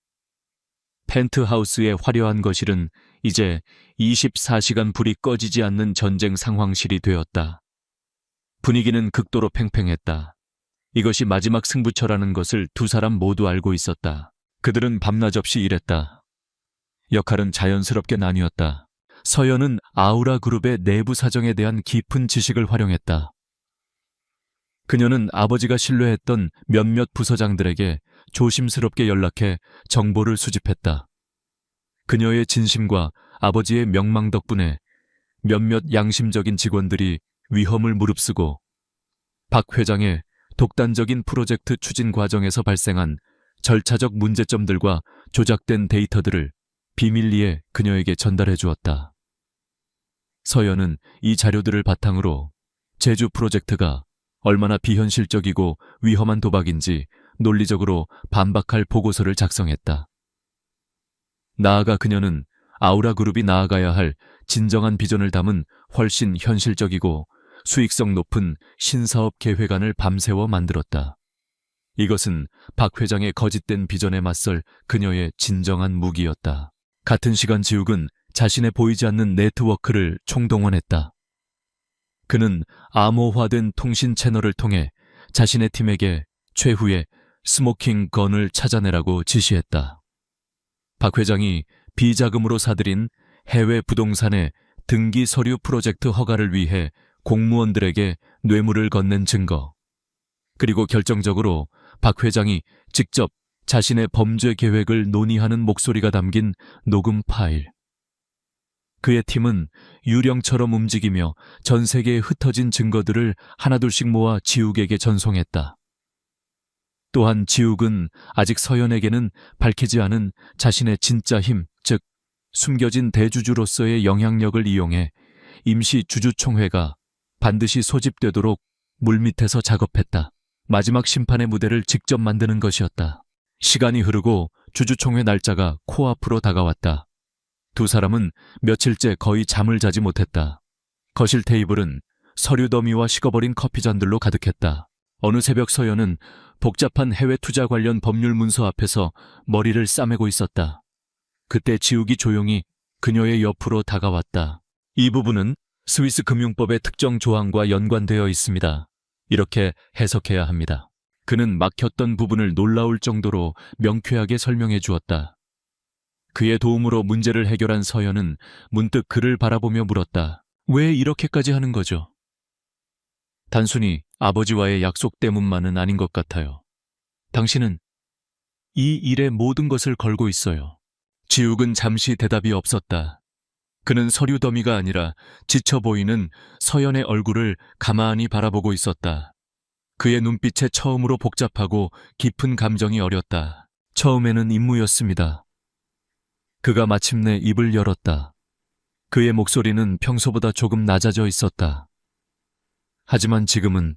펜트하우스의 화려한 거실은 이제 24시간 불이 꺼지지 않는 전쟁 상황실이 되었다. 분위기는 극도로 팽팽했다. 이것이 마지막 승부처라는 것을 두 사람 모두 알고 있었다. 그들은 밤낮 없이 일했다. 역할은 자연스럽게 나뉘었다. 서연은 아우라 그룹의 내부 사정에 대한 깊은 지식을 활용했다. 그녀는 아버지가 신뢰했던 몇몇 부서장들에게 조심스럽게 연락해 정보를 수집했다. 그녀의 진심과 아버지의 명망 덕분에 몇몇 양심적인 직원들이 위험을 무릅쓰고 박 회장의 독단적인 프로젝트 추진 과정에서 발생한 절차적 문제점들과 조작된 데이터들을 비밀리에 그녀에게 전달해 주었다. 서연은 이 자료들을 바탕으로 제주 프로젝트가 얼마나 비현실적이고 위험한 도박인지 논리적으로 반박할 보고서를 작성했다. 나아가 그녀는 아우라 그룹이 나아가야 할 진정한 비전을 담은 훨씬 현실적이고 수익성 높은 신사업 계획안을 밤새워 만들었다. 이것은 박 회장의 거짓된 비전에 맞설 그녀의 진정한 무기였다. 같은 시간 지욱은 자신의 보이지 않는 네트워크를 총동원했다. 그는 암호화된 통신 채널을 통해 자신의 팀에게 최후의 스모킹 건을 찾아내라고 지시했다. 박 회장이 비자금으로 사들인 해외 부동산의 등기 서류 프로젝트 허가를 위해 공무원들에게 뇌물을 건넨 증거, 그리고 결정적으로 박 회장이 직접 자신의 범죄 계획을 논의하는 목소리가 담긴 녹음 파일. 그의 팀은 유령처럼 움직이며 전 세계에 흩어진 증거들을 하나둘씩 모아 지욱에게 전송했다. 또한 지욱은 아직 서연에게는 밝히지 않은 자신의 진짜 힘, 즉 숨겨진 대주주로서의 영향력을 이용해 임시 주주총회가 반드시 소집되도록 물밑에서 작업했다. 마지막 심판의 무대를 직접 만드는 것이었다. 시간이 흐르고 주주총회 날짜가 코앞으로 다가왔다. 두 사람은 며칠째 거의 잠을 자지 못했다. 거실 테이블은 서류 더미와 식어버린 커피잔들로 가득했다. 어느 새벽 서연은 복잡한 해외 투자 관련 법률 문서 앞에서 머리를 싸매고 있었다. 그때 지욱이 조용히 그녀의 옆으로 다가왔다. 이 부분은 스위스 금융법의 특정 조항과 연관되어 있습니다. 이렇게 해석해야 합니다. 그는 막혔던 부분을 놀라울 정도로 명쾌하게 설명해 주었다. 그의 도움으로 문제를 해결한 서연은 문득 그를 바라보며 물었다. 왜 이렇게까지 하는 거죠? 단순히 아버지와의 약속 때문만은 아닌 것 같아요. 당신은 이 일에 모든 것을 걸고 있어요. 지욱은 잠시 대답이 없었다. 그는 서류 더미가 아니라 지쳐 보이는 서연의 얼굴을 가만히 바라보고 있었다. 그의 눈빛에 처음으로 복잡하고 깊은 감정이 어렸다. 처음에는 임무였습니다. 그가 마침내 입을 열었다. 그의 목소리는 평소보다 조금 낮아져 있었다. 하지만 지금은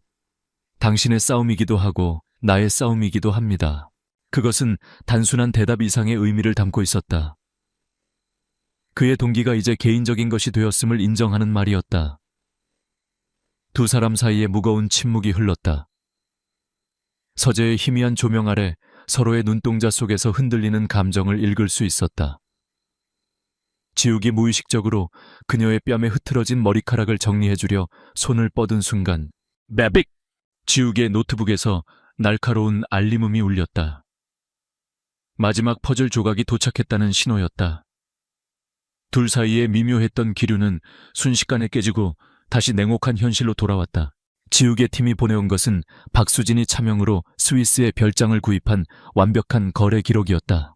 당신의 싸움이기도 하고 나의 싸움이기도 합니다. 그것은 단순한 대답 이상의 의미를 담고 있었다. 그의 동기가 이제 개인적인 것이 되었음을 인정하는 말이었다. 두 사람 사이에 무거운 침묵이 흘렀다. 서재의 희미한 조명 아래 서로의 눈동자 속에서 흔들리는 감정을 읽을 수 있었다. 지욱이 무의식적으로 그녀의 뺨에 흐트러진 머리카락을 정리해주려 손을 뻗은 순간 매빅! 지욱의 노트북에서 날카로운 알림음이 울렸다. 마지막 퍼즐 조각이 도착했다는 신호였다. 둘 사이에 미묘했던 기류는 순식간에 깨지고 다시 냉혹한 현실로 돌아왔다. 지욱의 팀이 보내온 것은 박수진이 차명으로 스위스의 별장을 구입한 완벽한 거래 기록이었다.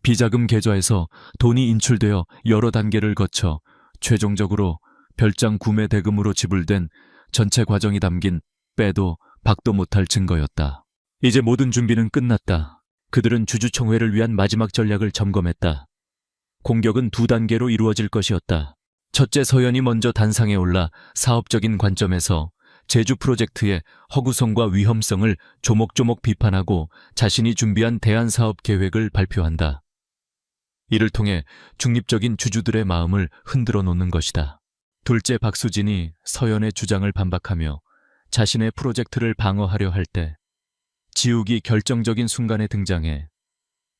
비자금 계좌에서 돈이 인출되어 여러 단계를 거쳐 최종적으로 별장 구매 대금으로 지불된 전체 과정이 담긴 빼도 박도 못할 증거였다. 이제 모든 준비는 끝났다. 그들은 주주총회를 위한 마지막 전략을 점검했다. 공격은 두 단계로 이루어질 것이었다. 첫째, 서연이 먼저 단상에 올라 사업적인 관점에서 제주 프로젝트의 허구성과 위험성을 조목조목 비판하고 자신이 준비한 대안사업 계획을 발표한다. 이를 통해 중립적인 주주들의 마음을 흔들어 놓는 것이다. 둘째, 박수진이 서연의 주장을 반박하며 자신의 프로젝트를 방어하려 할 때 지욱이 결정적인 순간에 등장해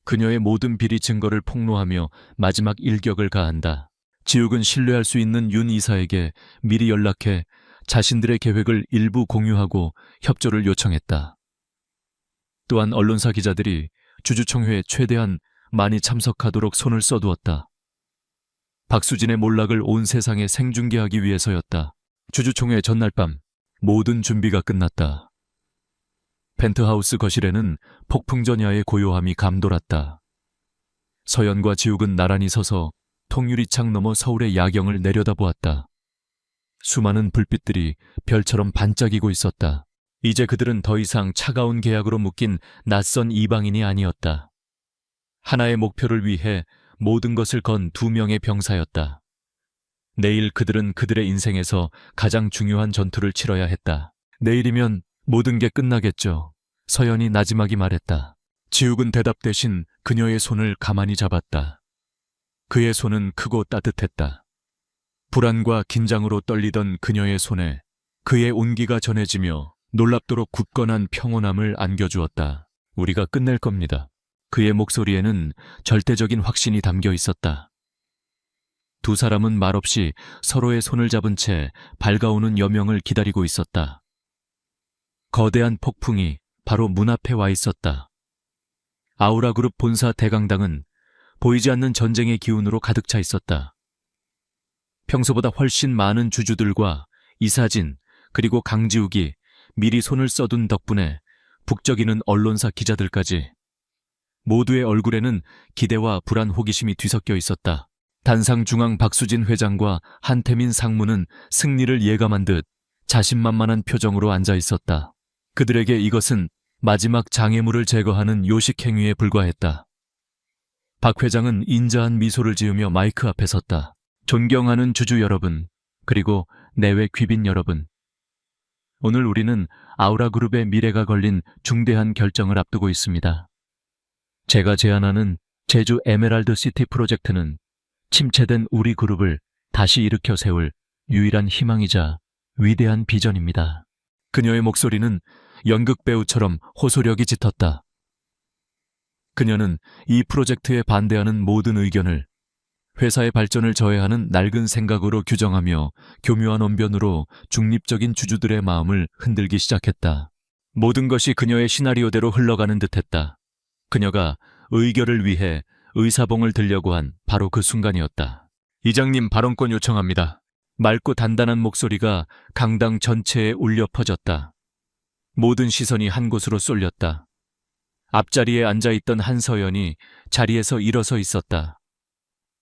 그녀의 모든 비리 증거를 폭로하며 마지막 일격을 가한다. 지욱은 신뢰할 수 있는 윤 이사에게 미리 연락해 자신들의 계획을 일부 공유하고 협조를 요청했다. 또한 언론사 기자들이 주주총회에 최대한 많이 참석하도록 손을 써두었다. 박수진의 몰락을 온 세상에 생중계하기 위해서였다. 주주총회 전날 밤 모든 준비가 끝났다. 펜트하우스 거실에는 폭풍전야의 고요함이 감돌았다. 서연과 지욱은 나란히 서서 통유리창 너머 서울의 야경을 내려다보았다. 수많은 불빛들이 별처럼 반짝이고 있었다. 이제 그들은 더 이상 차가운 계약으로 묶인 낯선 이방인이 아니었다. 하나의 목표를 위해 모든 것을 건 두 명의 병사였다. 내일 그들은 그들의 인생에서 가장 중요한 전투를 치러야 했다. 내일이면 모든 게 끝나겠죠. 서연이 나지막이 말했다. 지욱은 대답 대신 그녀의 손을 가만히 잡았다. 그의 손은 크고 따뜻했다. 불안과 긴장으로 떨리던 그녀의 손에 그의 온기가 전해지며 놀랍도록 굳건한 평온함을 안겨주었다. 우리가 끝낼 겁니다. 그의 목소리에는 절대적인 확신이 담겨 있었다. 두 사람은 말없이 서로의 손을 잡은 채 밝아오는 여명을 기다리고 있었다. 거대한 폭풍이 바로 문 앞에 와 있었다. 아우라그룹 본사 대강당은 보이지 않는 전쟁의 기운으로 가득 차 있었다. 평소보다 훨씬 많은 주주들과 이사진 그리고 강지욱이 미리 손을 써둔 덕분에 북적이는 언론사 기자들까지 모두의 얼굴에는 기대와 불안, 호기심이 뒤섞여 있었다. 단상 중앙 박수진 회장과 한태민 상무는 승리를 예감한 듯 자신만만한 표정으로 앉아 있었다. 그들에게 이것은 마지막 장애물을 제거하는 요식 행위에 불과했다. 박 회장은 인자한 미소를 지으며 마이크 앞에 섰다. 존경하는 주주 여러분, 그리고 내외 귀빈 여러분. 오늘 우리는 아우라그룹의 미래가 걸린 중대한 결정을 앞두고 있습니다. 제가 제안하는 제주 에메랄드 시티 프로젝트는 침체된 우리 그룹을 다시 일으켜 세울 유일한 희망이자 위대한 비전입니다. 그녀의 목소리는 연극 배우처럼 호소력이 짙었다. 그녀는 이 프로젝트에 반대하는 모든 의견을 회사의 발전을 저해하는 낡은 생각으로 규정하며 교묘한 언변으로 중립적인 주주들의 마음을 흔들기 시작했다. 모든 것이 그녀의 시나리오대로 흘러가는 듯했다. 그녀가 의결을 위해 의사봉을 들려고 한 바로 그 순간이었다. 이장님 발언권 요청합니다. 맑고 단단한 목소리가 강당 전체에 울려 퍼졌다. 모든 시선이 한 곳으로 쏠렸다. 앞자리에 앉아있던 한서연이 자리에서 일어서 있었다.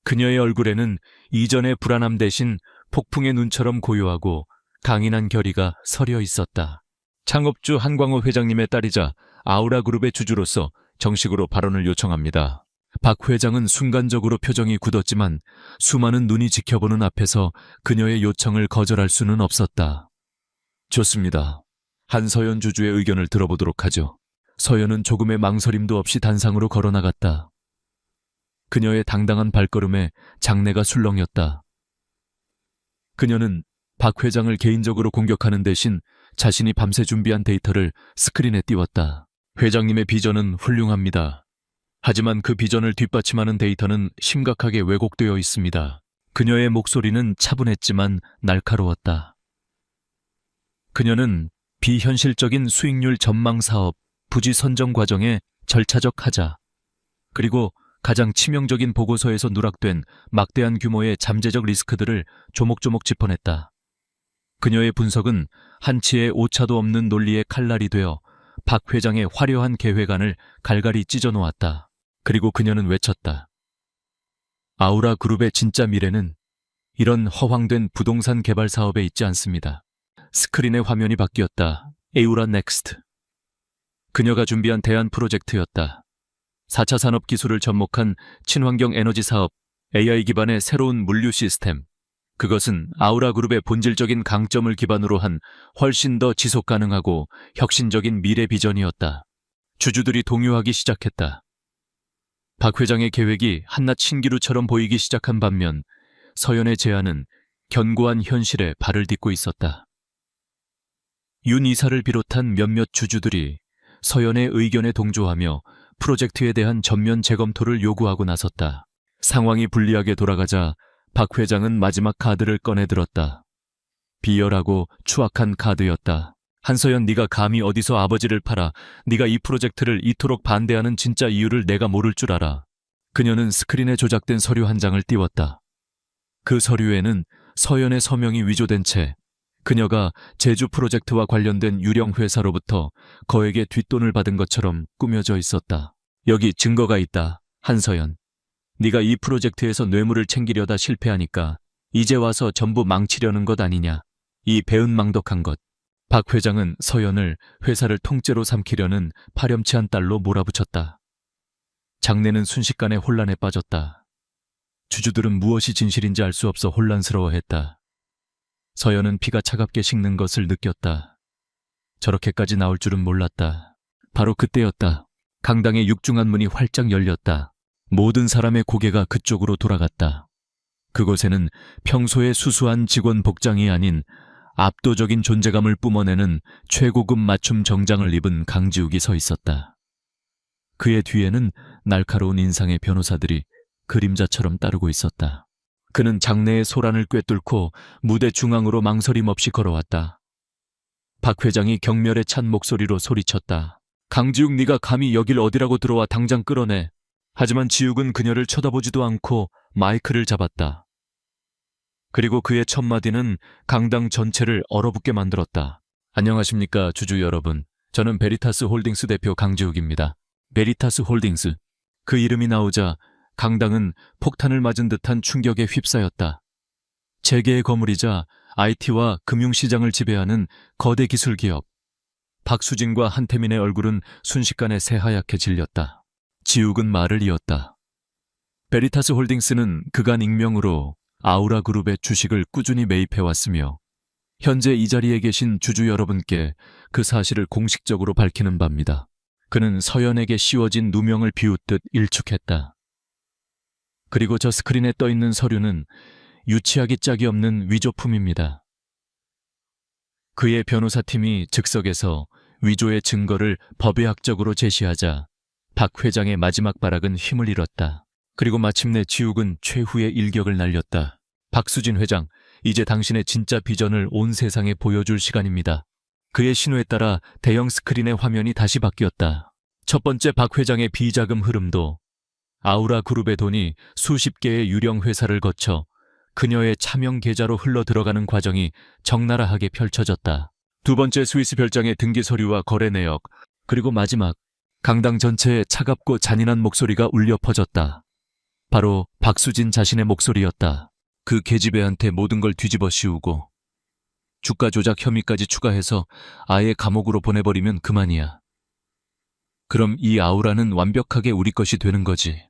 그녀의 얼굴에는 이전의 불안함 대신 폭풍의 눈처럼 고요하고 강인한 결의가 서려 있었다. 창업주 한광호 회장님의 딸이자 아우라그룹의 주주로서 정식으로 발언을 요청합니다. 박 회장은 순간적으로 표정이 굳었지만 수많은 눈이 지켜보는 앞에서 그녀의 요청을 거절할 수는 없었다. 좋습니다. 한서연 주주의 의견을 들어보도록 하죠. 서연은 조금의 망설임도 없이 단상으로 걸어나갔다. 그녀의 당당한 발걸음에 장내가 술렁였다. 그녀는 박 회장을 개인적으로 공격하는 대신 자신이 밤새 준비한 데이터를 스크린에 띄웠다. 회장님의 비전은 훌륭합니다. 하지만 그 비전을 뒷받침하는 데이터는 심각하게 왜곡되어 있습니다. 그녀의 목소리는 차분했지만 날카로웠다. 그녀는 비현실적인 수익률 전망 사업, 부지 선정 과정의 절차적 하자, 그리고 가장 치명적인 보고서에서 누락된 막대한 규모의 잠재적 리스크들을 조목조목 짚어냈다. 그녀의 분석은 한치의 오차도 없는 논리의 칼날이 되어 박 회장의 화려한 계획안을 갈갈이 찢어놓았다. 그리고 그녀는 외쳤다. 아우라 그룹의 진짜 미래는 이런 허황된 부동산 개발 사업에 있지 않습니다. 스크린의 화면이 바뀌었다. 에우라 넥스트. 그녀가 준비한 대안 프로젝트였다. 4차 산업 기술을 접목한 친환경 에너지 사업, AI 기반의 새로운 물류 시스템. 그것은 아우라 그룹의 본질적인 강점을 기반으로 한 훨씬 더 지속 가능하고 혁신적인 미래 비전이었다. 주주들이 동요하기 시작했다. 박 회장의 계획이 한낱 신기루처럼 보이기 시작한 반면 서연의 제안은 견고한 현실에 발을 딛고 있었다. 윤 이사를 비롯한 몇몇 주주들이 서연의 의견에 동조하며 프로젝트에 대한 전면 재검토를 요구하고 나섰다. 상황이 불리하게 돌아가자 박 회장은 마지막 카드를 꺼내들었다. 비열하고 추악한 카드였다. 한서연, 네가 감히 어디서 아버지를 팔아 네가 이 프로젝트를 이토록 반대하는 진짜 이유를 내가 모를 줄 알아. 그녀는 스크린에 조작된 서류 한 장을 띄웠다. 그 서류에는 서연의 서명이 위조된 채 그녀가 제주 프로젝트와 관련된 유령 회사로부터 거액의 뒷돈을 받은 것처럼 꾸며져 있었다. 여기 증거가 있다. 한서연. 네가 이 프로젝트에서 뇌물을 챙기려다 실패하니까 이제 와서 전부 망치려는 것 아니냐. 이 배은망덕한 것. 박 회장은 서연을 회사를 통째로 삼키려는 파렴치한 딸로 몰아붙였다. 장내는 순식간에 혼란에 빠졌다. 주주들은 무엇이 진실인지 알 수 없어 혼란스러워했다. 서연은 피가 차갑게 식는 것을 느꼈다. 저렇게까지 나올 줄은 몰랐다. 바로 그때였다. 강당의 육중한 문이 활짝 열렸다. 모든 사람의 고개가 그쪽으로 돌아갔다. 그곳에는 평소의 수수한 직원 복장이 아닌 압도적인 존재감을 뿜어내는 최고급 맞춤 정장을 입은 강지욱이 서 있었다. 그의 뒤에는 날카로운 인상의 변호사들이 그림자처럼 따르고 있었다. 그는 장내의 소란을 꿰뚫고 무대 중앙으로 망설임 없이 걸어왔다. 박 회장이 경멸에 찬 목소리로 소리쳤다. 강지욱, 네가 감히 여길 어디라고 들어와 당장 끌어내. 하지만 지욱은 그녀를 쳐다보지도 않고 마이크를 잡았다. 그리고 그의 첫마디는 강당 전체를 얼어붙게 만들었다. 안녕하십니까 주주 여러분. 저는 베리타스 홀딩스 대표 강지욱입니다. 베리타스 홀딩스. 그 이름이 나오자 강당은 폭탄을 맞은 듯한 충격에 휩싸였다. 재계의 거물이자 IT와 금융시장을 지배하는 거대 기술기업. 박수진과 한태민의 얼굴은 순식간에 새하얗게 질렸다. 지욱은 말을 이었다. 베리타스 홀딩스는 그간 익명으로 아우라 그룹의 주식을 꾸준히 매입해왔으며 현재 이 자리에 계신 주주 여러분께 그 사실을 공식적으로 밝히는 바입니다. 그는 서연에게 씌워진 누명을 비웃듯 일축했다. 그리고 저 스크린에 떠있는 서류는 유치하기 짝이 없는 위조품입니다. 그의 변호사팀이 즉석에서 위조의 증거를 법의학적으로 제시하자 박 회장의 마지막 발악은 힘을 잃었다. 그리고 마침내 지욱은 최후의 일격을 날렸다. 박수진 회장, 이제 당신의 진짜 비전을 온 세상에 보여줄 시간입니다. 그의 신호에 따라 대형 스크린의 화면이 다시 바뀌었다. 첫 번째 박 회장의 비자금 흐름도 아우라 그룹의 돈이 수십 개의 유령 회사를 거쳐 그녀의 차명 계좌로 흘러 들어가는 과정이 적나라하게 펼쳐졌다. 두 번째 스위스 별장의 등기 서류와 거래 내역, 그리고 마지막 강당 전체에 차갑고 잔인한 목소리가 울려 퍼졌다. 바로 박수진 자신의 목소리였다. 그 계집애한테 모든 걸 뒤집어 씌우고 주가 조작 혐의까지 추가해서 아예 감옥으로 보내버리면 그만이야. 그럼 이 아우라는 완벽하게 우리 것이 되는 거지.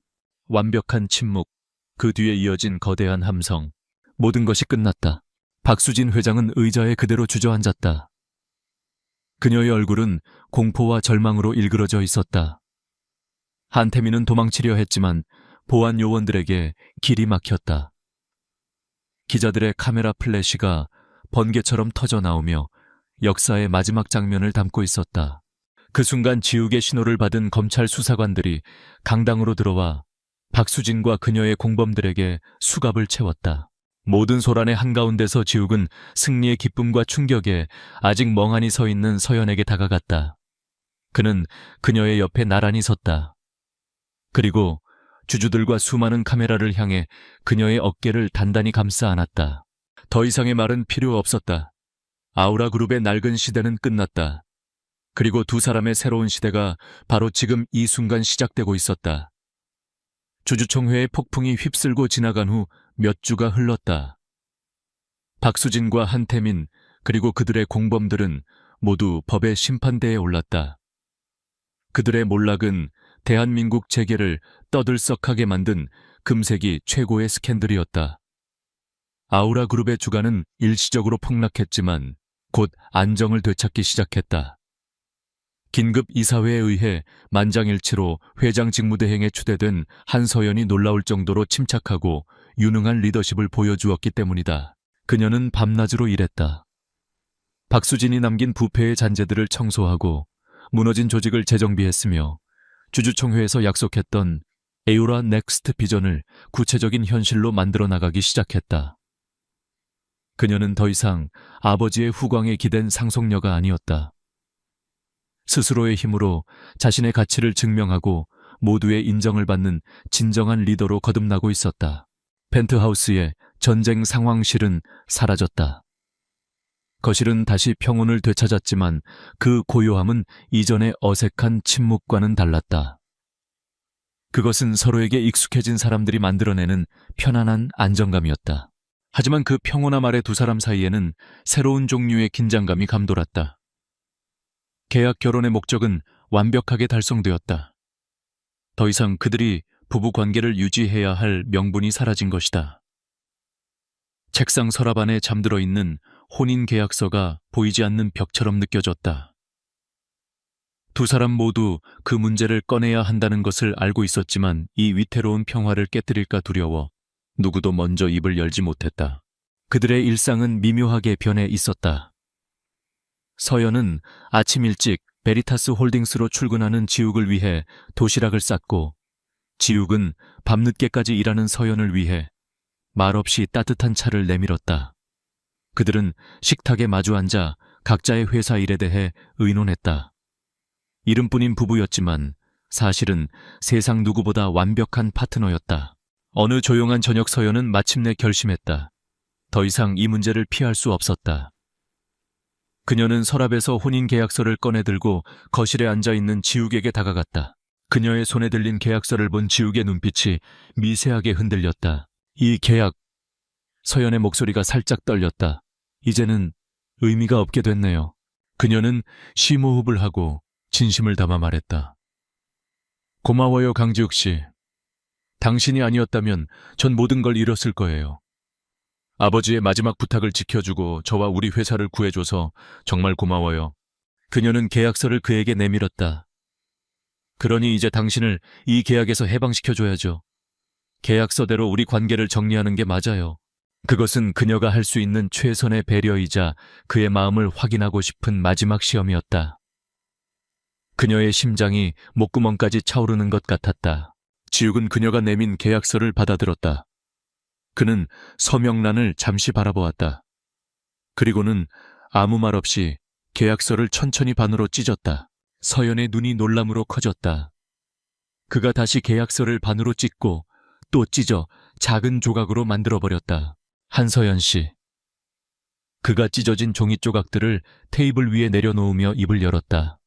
완벽한 침묵, 그 뒤에 이어진 거대한 함성. 모든 것이 끝났다. 박수진 회장은 의자에 그대로 주저앉았다. 그녀의 얼굴은 공포와 절망으로 일그러져 있었다. 한태민은 도망치려 했지만 보안 요원들에게 길이 막혔다. 기자들의 카메라 플래시가 번개처럼 터져 나오며 역사의 마지막 장면을 담고 있었다. 그 순간 지욱의 신호를 받은 검찰 수사관들이 강당으로 들어와 박수진과 그녀의 공범들에게 수갑을 채웠다. 모든 소란의 한가운데서 지욱은 승리의 기쁨과 충격에 아직 멍하니 서 있는 서연에게 다가갔다. 그는 그녀의 옆에 나란히 섰다. 그리고 주주들과 수많은 카메라를 향해 그녀의 어깨를 단단히 감싸 안았다. 더 이상의 말은 필요 없었다. 아우라 그룹의 낡은 시대는 끝났다. 그리고 두 사람의 새로운 시대가 바로 지금 이 순간 시작되고 있었다. 주주총회의 폭풍이 휩쓸고 지나간 후 몇 주가 흘렀다. 박수진과 한태민 그리고 그들의 공범들은 모두 법의 심판대에 올랐다. 그들의 몰락은 대한민국 재계를 떠들썩하게 만든 금세기 최고의 스캔들이었다. 아우라 그룹의 주가는 일시적으로 폭락했지만 곧 안정을 되찾기 시작했다. 긴급 이사회에 의해 만장일치로 회장 직무대행에 추대된 한서연이 놀라울 정도로 침착하고 유능한 리더십을 보여주었기 때문이다. 그녀는 밤낮으로 일했다. 박수진이 남긴 부패의 잔재들을 청소하고 무너진 조직을 재정비했으며 주주총회에서 약속했던 에우라 넥스트 비전을 구체적인 현실로 만들어 나가기 시작했다. 그녀는 더 이상 아버지의 후광에 기댄 상속녀가 아니었다. 스스로의 힘으로 자신의 가치를 증명하고 모두의 인정을 받는 진정한 리더로 거듭나고 있었다. 펜트하우스의 전쟁 상황실은 사라졌다. 거실은 다시 평온을 되찾았지만 그 고요함은 이전의 어색한 침묵과는 달랐다. 그것은 서로에게 익숙해진 사람들이 만들어내는 편안한 안정감이었다. 하지만 그 평온함 아래 두 사람 사이에는 새로운 종류의 긴장감이 감돌았다. 계약 결혼의 목적은 완벽하게 달성되었다. 더 이상 그들이 부부 관계를 유지해야 할 명분이 사라진 것이다. 책상 서랍 안에 잠들어 있는 혼인 계약서가 보이지 않는 벽처럼 느껴졌다. 두 사람 모두 그 문제를 꺼내야 한다는 것을 알고 있었지만 이 위태로운 평화를 깨뜨릴까 두려워 누구도 먼저 입을 열지 못했다. 그들의 일상은 미묘하게 변해 있었다. 서연은 아침 일찍 베리타스 홀딩스로 출근하는 지욱을 위해 도시락을 쌌고 지욱은 밤늦게까지 일하는 서연을 위해 말없이 따뜻한 차를 내밀었다. 그들은 식탁에 마주 앉아 각자의 회사 일에 대해 의논했다. 이름뿐인 부부였지만 사실은 세상 누구보다 완벽한 파트너였다. 어느 조용한 저녁 서연은 마침내 결심했다. 더 이상 이 문제를 피할 수 없었다. 그녀는 서랍에서 혼인계약서를 꺼내들고 거실에 앉아있는 지욱에게 다가갔다. 그녀의 손에 들린 계약서를 본 지욱의 눈빛이 미세하게 흔들렸다. 이 계약, 서연의 목소리가 살짝 떨렸다. 이제는 의미가 없게 됐네요. 그녀는 심호흡을 하고 진심을 담아 말했다. 고마워요, 강지욱 씨. 당신이 아니었다면 전 모든 걸 잃었을 거예요. 아버지의 마지막 부탁을 지켜주고 저와 우리 회사를 구해줘서 정말 고마워요. 그녀는 계약서를 그에게 내밀었다. 그러니 이제 당신을 이 계약에서 해방시켜줘야죠. 계약서대로 우리 관계를 정리하는 게 맞아요. 그것은 그녀가 할 수 있는 최선의 배려이자 그의 마음을 확인하고 싶은 마지막 시험이었다. 그녀의 심장이 목구멍까지 차오르는 것 같았다. 지욱은 그녀가 내민 계약서를 받아들었다. 그는 서명란을 잠시 바라보았다. 그리고는 아무 말 없이 계약서를 천천히 반으로 찢었다. 서연의 눈이 놀람으로 커졌다. 그가 다시 계약서를 반으로 찢고 또 찢어 작은 조각으로 만들어버렸다. 한서연 씨. 그가 찢어진 종이 조각들을 테이블 위에 내려놓으며 입을 열었다.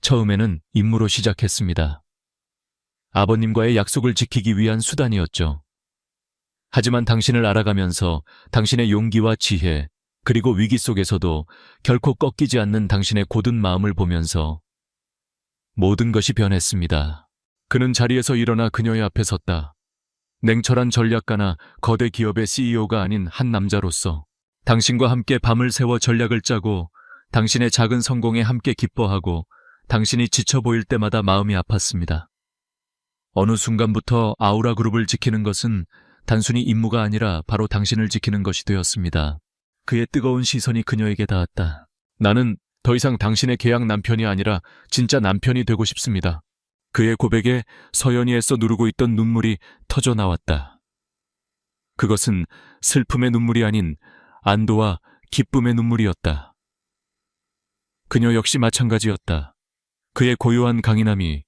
처음에는 임무로 시작했습니다. 아버님과의 약속을 지키기 위한 수단이었죠. 하지만 당신을 알아가면서 당신의 용기와 지혜, 그리고 위기 속에서도 결코 꺾이지 않는 당신의 고든 마음을 보면서 모든 것이 변했습니다. 그는 자리에서 일어나 그녀의 앞에 섰다. 냉철한 전략가나 거대 기업의 CEO가 아닌 한 남자로서 당신과 함께 밤을 새워 전략을 짜고 당신의 작은 성공에 함께 기뻐하고 당신이 지쳐 보일 때마다 마음이 아팠습니다. 어느 순간부터 아우라 그룹을 지키는 것은 단순히 임무가 아니라 바로 당신을 지키는 것이 되었습니다. 그의 뜨거운 시선이 그녀에게 닿았다. 나는 더 이상 당신의 계약 남편이 아니라 진짜 남편이 되고 싶습니다. 그의 고백에 서연이 애써 누르고 있던 눈물이 터져 나왔다. 그것은 슬픔의 눈물이 아닌 안도와 기쁨의 눈물이었다. 그녀 역시 마찬가지였다. 그의 고요한 강인함이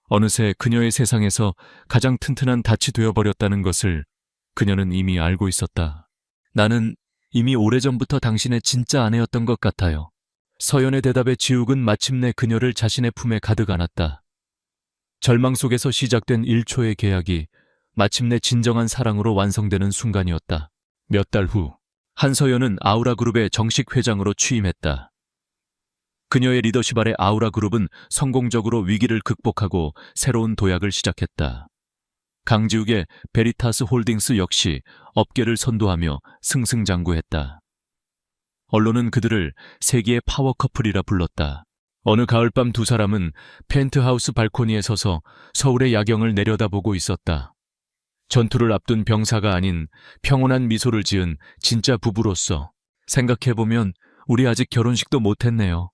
어느새 그녀의 세상에서 가장 튼튼한 닻이 되어버렸다는 것을 그녀는 이미 알고 있었다. 나는 이미 오래전부터 당신의 진짜 아내였던 것 같아요. 서연의 대답에 지욱은 마침내 그녀를 자신의 품에 가득 안았다. 절망 속에서 시작된 1초의 계약이 마침내 진정한 사랑으로 완성되는 순간이었다. 몇 달 후, 한서연은 아우라 그룹의 정식 회장으로 취임했다. 그녀의 리더십 아래 아우라 그룹은 성공적으로 위기를 극복하고 새로운 도약을 시작했다. 강지욱의 베리타스 홀딩스 역시 업계를 선도하며 승승장구했다. 언론은 그들을 세계의 파워 커플이라 불렀다. 어느 가을밤 두 사람은 펜트하우스 발코니에 서서 서울의 야경을 내려다보고 있었다. 전투를 앞둔 병사가 아닌 평온한 미소를 지은 진짜 부부로서 생각해보면 우리 아직 결혼식도 못했네요.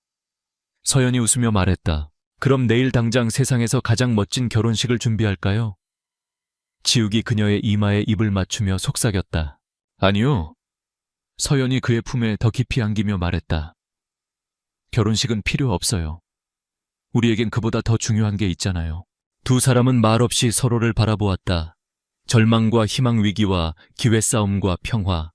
서연이 웃으며 말했다. 그럼 내일 당장 세상에서 가장 멋진 결혼식을 준비할까요? 지욱이 그녀의 이마에 입을 맞추며 속삭였다. 아니요. 서연이 그의 품에 더 깊이 안기며 말했다. 결혼식은 필요 없어요. 우리에겐 그보다 더 중요한 게 있잖아요. 두 사람은 말없이 서로를 바라보았다. 절망과 희망 위기와 기회 싸움과 평화.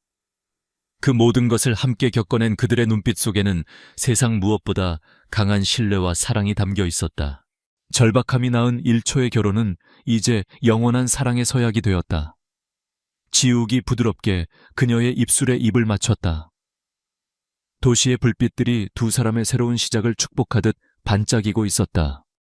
그 모든 것을 함께 겪어낸 그들의 눈빛 속에는 세상 무엇보다 강한 신뢰와 사랑이 담겨 있었다. 절박함이 낳은 1초의 결혼은 이제 영원한 사랑의 서약이 되었다. 지욱이 부드럽게 그녀의 입술에 입을 맞췄다. 도시의 불빛들이 두 사람의 새로운 시작을 축복하듯 반짝이고 있었다.